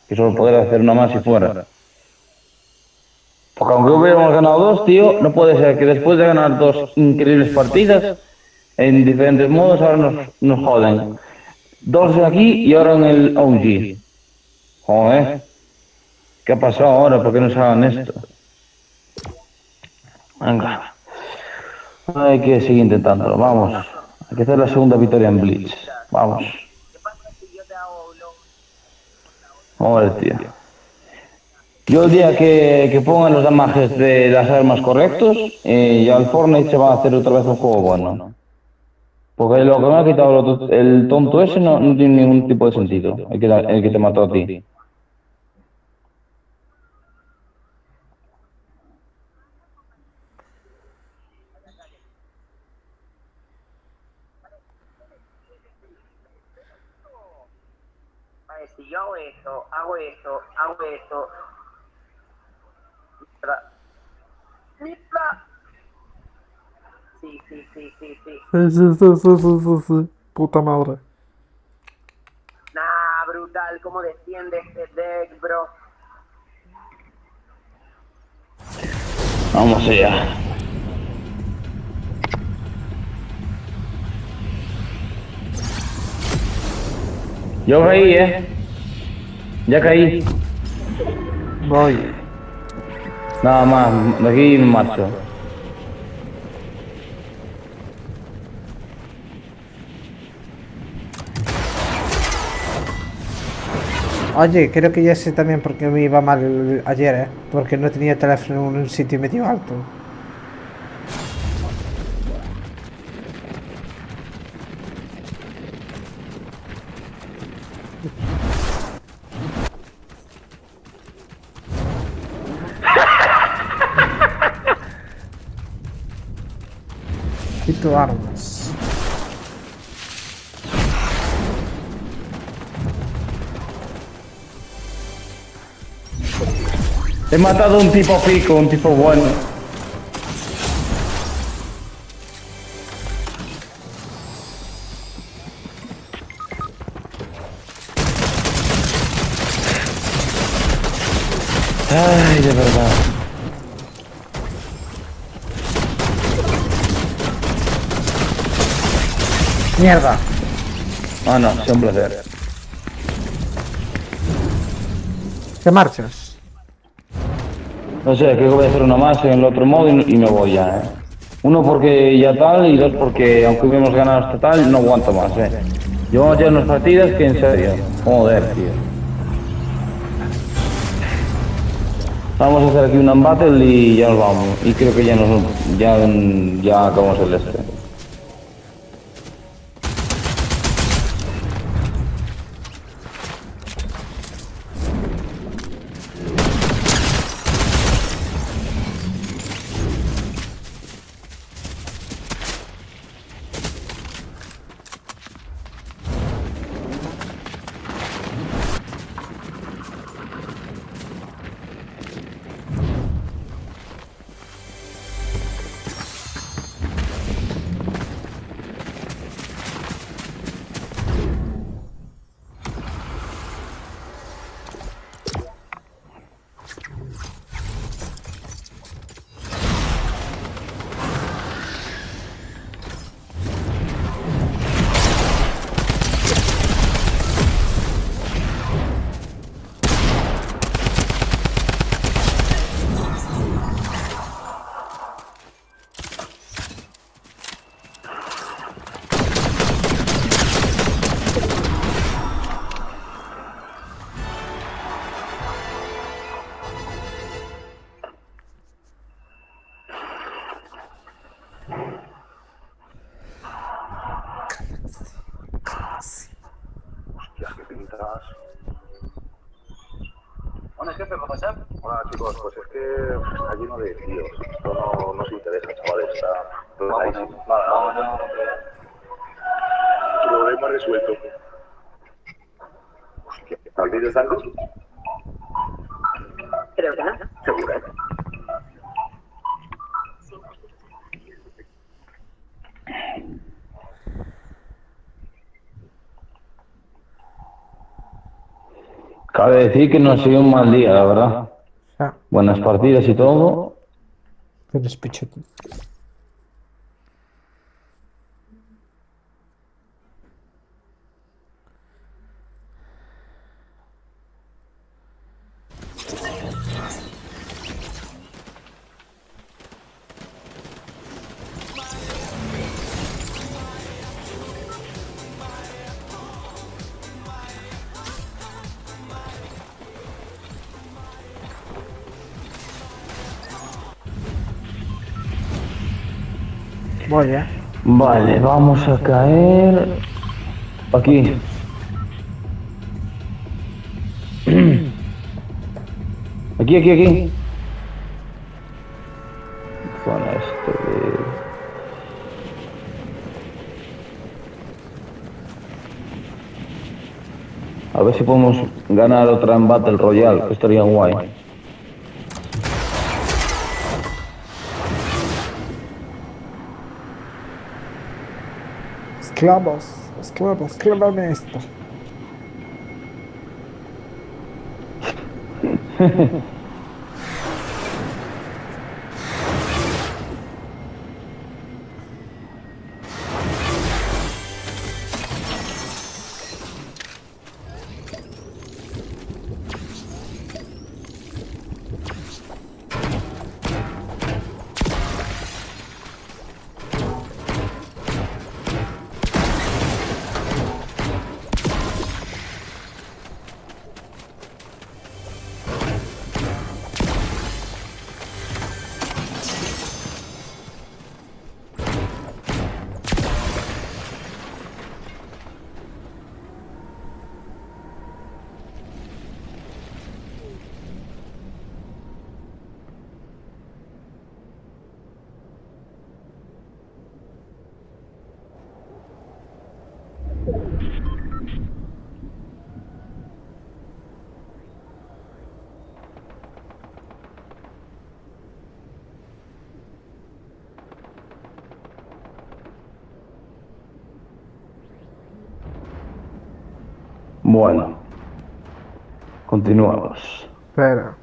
Que solo poder hacer una más y fuera. Porque aunque hubiéramos ganado 2, tío, no puede ser que después de ganar 2 increíbles partidas, en diferentes modos, ahora nos joden. 2 aquí y ahora en el OG. Joder. ¿Qué ha pasado ahora? ¿Por qué nos hagan esto? Venga. Hay que seguir intentándolo, vamos. Hay que hacer la segunda victoria en Blitz. Vamos. Vamos a ver, tío. Yo el día que pongan los damages de las armas correctos, ya el Fortnite se va a hacer otra vez un juego bueno. Porque lo que me ha quitado el tonto ese no tiene ningún tipo de sentido, el que te mató a ti. Vale, si yo hago esto. ¡Mitra! Sí. Sí. Puta madre. Nah, brutal, cómo defiende este deck, bro. Vamos allá. Yo caí, Ya caí. Voy. Nada más, de aquí me marcho. Oye, creo que ya sé también por qué me iba mal ayer, porque no tenía teléfono en un sitio medio alto. Quito armas. He matado a un tipo pico, un tipo bueno. Ay, de verdad. Mierda. Ah, no, es un placer. ¿Qué marchas? No sé, creo que voy a hacer una más en el otro modo y me voy ya, Uno porque ya tal y dos porque aunque hubiéramos ganado hasta tal, no aguanto más, Llevamos ya unas partidas que en serio, joder, tío. Vamos a hacer aquí un battle y ya nos vamos. Y creo que ya acabamos el este. informe, jefe, ¿cómo está? Hola chicos, pues es que está lleno de tíos. Esto no os interesa, chavales. Está pesadísimo. Vámonos. Problema resuelto. Hostia, ¿alguien algo? Creo que no. Seguro, ¿eh? Cabe decir que no ha sido un mal día, la verdad. Ah, Buenas partidas y todo. tienes pichote. Voy, Vale, vamos a caer aquí. Aquí. Zona este de... A ver si podemos ganar otra en Battle Royale, que estaría guay. Esclavos, clávame esto. Bueno, continuamos. Espera.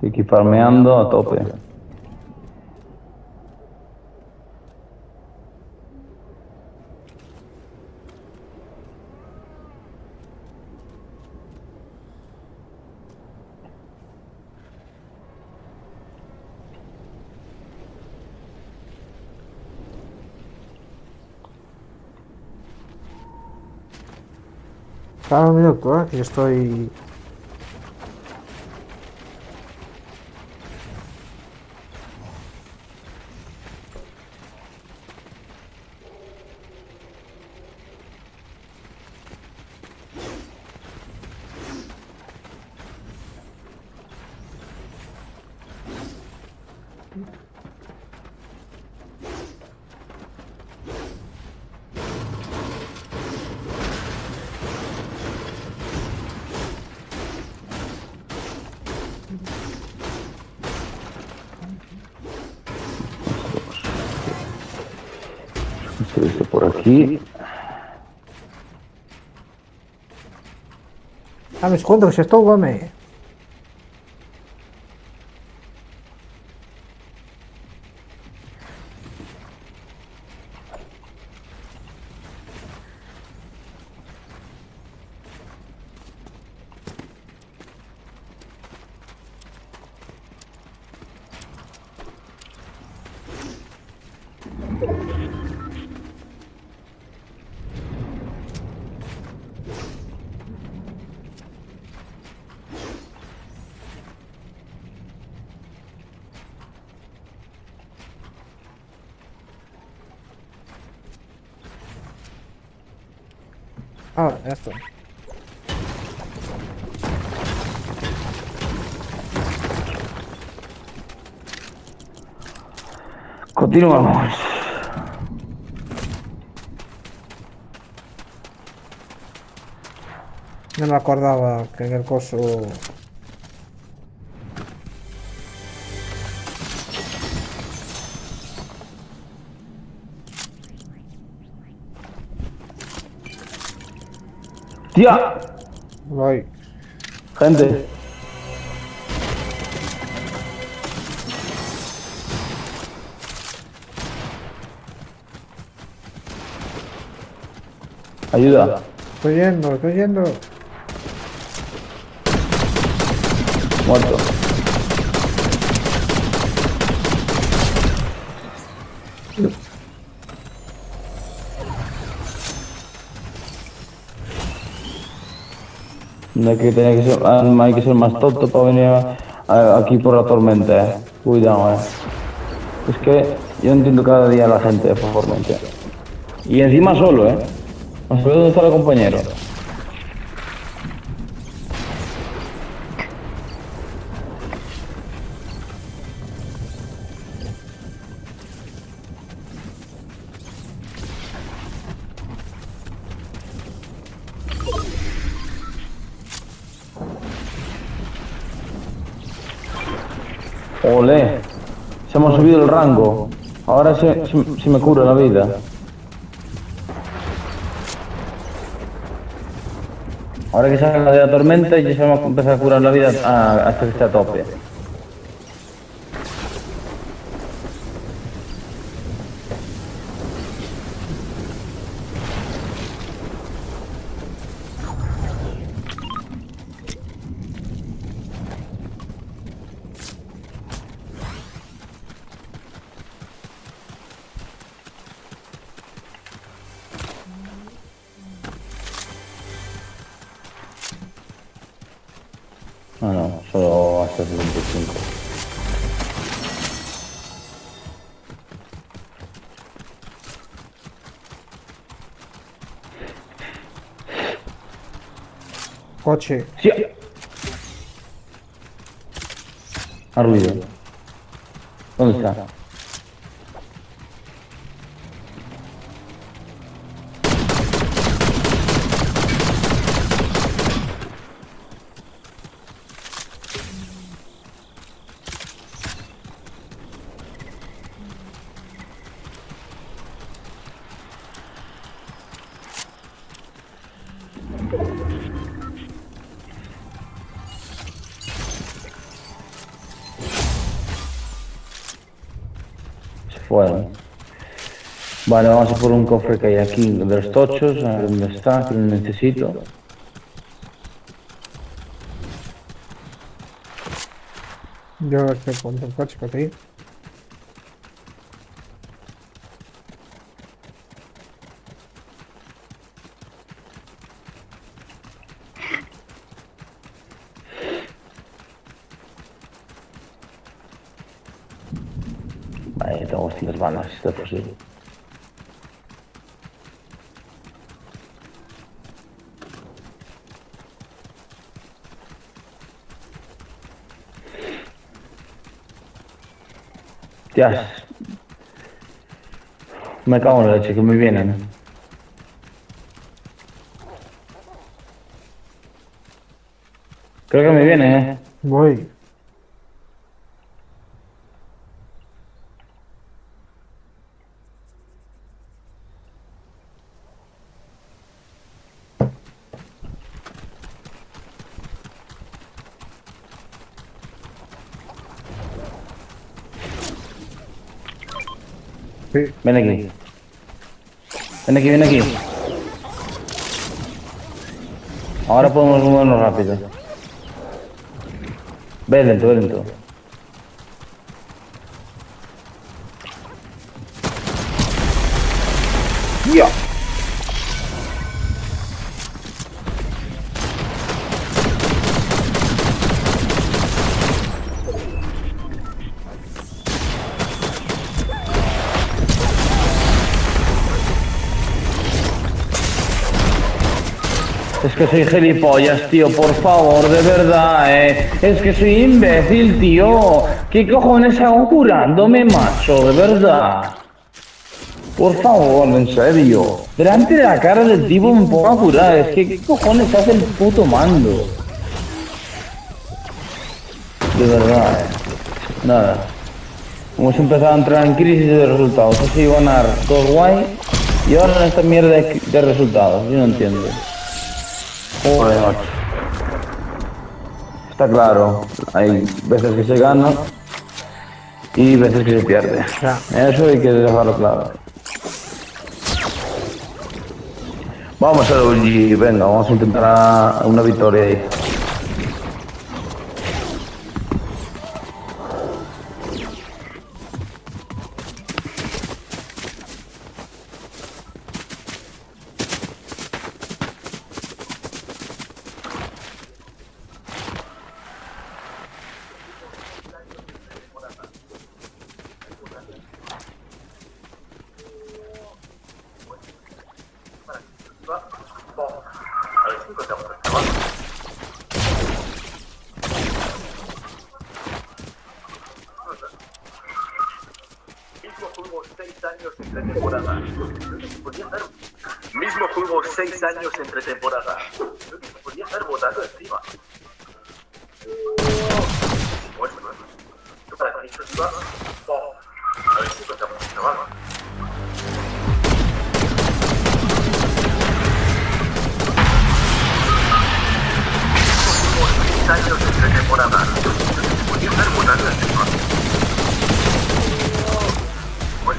Aquí farmeando a tope. Espera un minuto, que yo estoy... Esto por aquí. Ah, me escondo, que se estou, home. Ah, ya estoy. Continuamos. No me acordaba que en el coso... ¡Tía! Voy. Gente. Ayuda. Estoy yendo, estoy yendo. Muerto. No hay que tener que ser, hay que ser más tonto para venir aquí por la tormenta, Cuidado, Es que yo entiendo cada día a la gente por tormenta. Y encima solo, No sé dónde está el compañero. Olé, se hemos subido el rango. Ahora se me cura la vida. Ahora que salga de la tormenta ya se va a empezar a curar la vida hasta que esté a tope. Ah, no, solo hasta 75. Coche. Sí. Ha ruido. ¿Dónde está? Bueno, vale, vamos a por un cofre que hay aquí de los tochos, a ver dónde está, que lo necesito. Yo estoy poniendo el coche para ti. Vale, tengo 200 balas, si es posible. Tías. Me cago en la leche, que me vienen. Creo que me vienen, Voy. Sí. Ven aquí. Ven aquí, ven aquí. Ahora podemos movernos rápido. Ve lento, ve lento. ¡Ya! Es que soy gilipollas, tío, por favor, de verdad, Es que soy imbécil, tío. ¿Qué cojones hago curándome, macho? De verdad. Por favor, en serio. Delante de la cara del tipo me pongo a curar. Es que, ¿qué cojones hace el puto mando? De verdad, Nada. Hemos empezado a entrar en crisis de resultados. Así iban a dar todo guay. Y ahora en esta mierda de resultados. Yo no entiendo. Joder, macho. Está claro. Hay veces que se gana. Y veces que se pierde. Eso hay que dejarlo claro. Vamos a OG, venga, vamos a intentar una victoria ahí. Mismo juego 6 años entre temporadas. Mismo juego 6 años entre temporadas. Podría estar votando encima. Pues, para la iniciativa, a ver si encontramos un chaval. 6 años entre temporadas. Podría estar votando encima. Pues,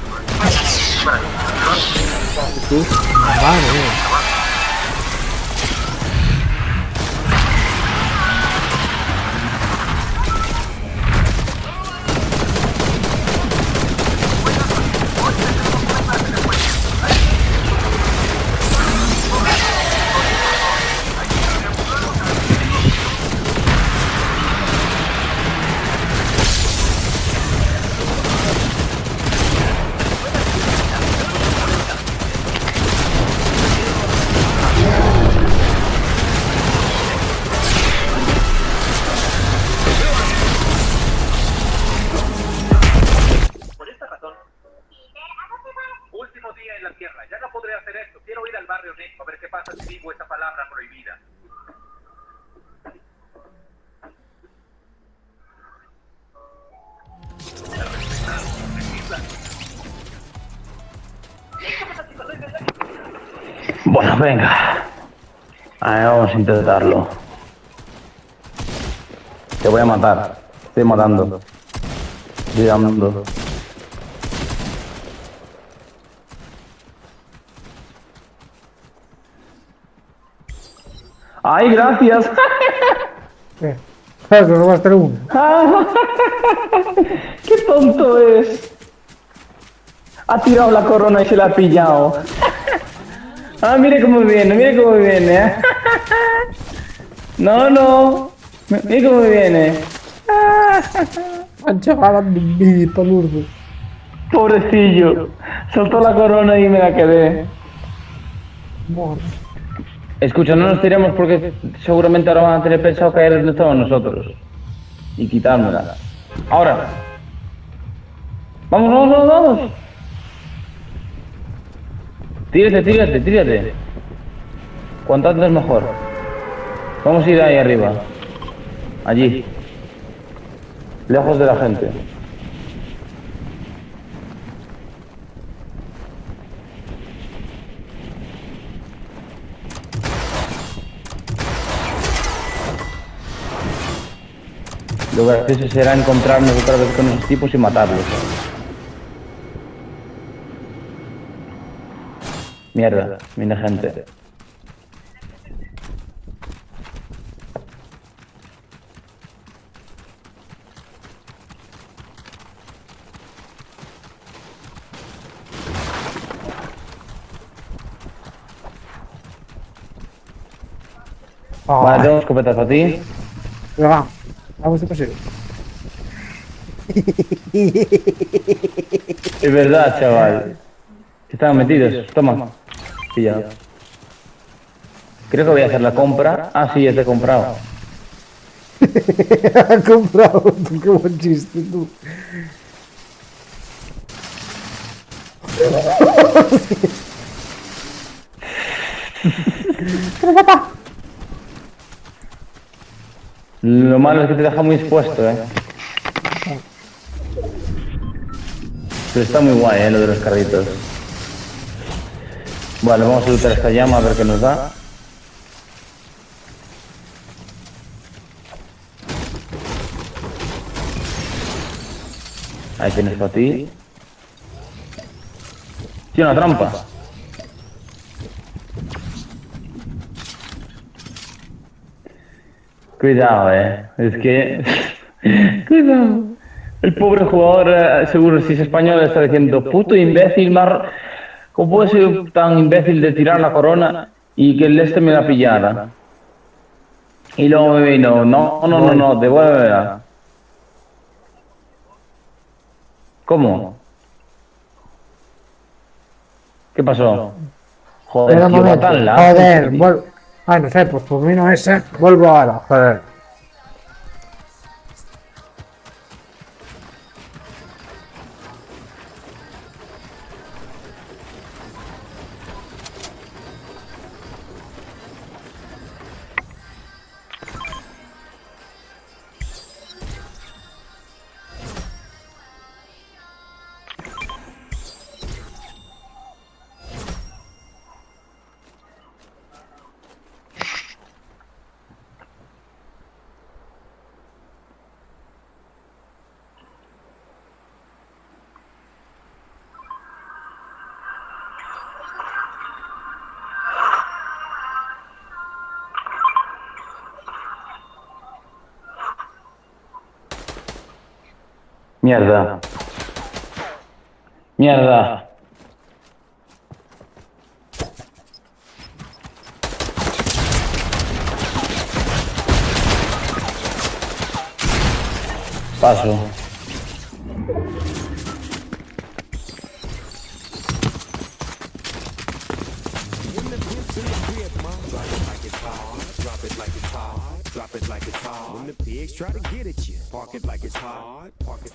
para la Bueno, venga. Vamos a intentarlo. Te voy a matar. Estoy matando. Estoy dando. ¡Ay, gracias! Claro, no va a estar uno. ¡Qué tonto es! Ha tirado la corona y se la ha pillado. Mire cómo viene, No. Mire cómo viene. Chaval, mi palurdo. Pobrecillo. Soltó la corona y me la quedé. Mor. Escucha, no nos tiremos porque seguramente ahora van a tener pensado caer donde estamos nosotros. Y quitármela. Ahora. Vamos. Tírate. Cuanto antes mejor. Vamos a ir ahí arriba. Allí. Lejos de la gente. Lo gracioso será encontrarnos otra vez con esos tipos y matarlos. Mierda, viene gente. Vale, tengo escopetas para ti. Venga, vamos de paseo. Es verdad, chaval. Estaban metidos. Toma. Pillado. Creo que voy a hacer la compra. Ah, sí, ya te he comprado. Ha comprado, tú, qué buen chiste, tú. Lo malo es que te deja muy expuesto, Pero está muy guay, lo de los carritos. Vale, vamos a luchar esta llama a ver qué nos da. Ahí tienes para ti. Tiene una trampa. Cuidado, Es que... Cuidado. El pobre jugador, seguro si es español, está diciendo, puto imbécil, ¿cómo puede ser tan imbécil de tirar la corona y que el este me la pillara? Y luego me vino, no, devuélvela. ¿Cómo? ¿Qué pasó? Joder, Espera un tío, va momento. tan largo, Joder, tío. vuelvo. Ay, no sé, pues por mí no es, vuelvo ahora, joder. Mierda. Mierda. Paso. Drop it like it's hard. When the pigs try to get at you, park it like it's hard. Park it.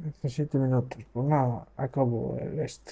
Hace 7 minutos. Pues nada, acabo el este.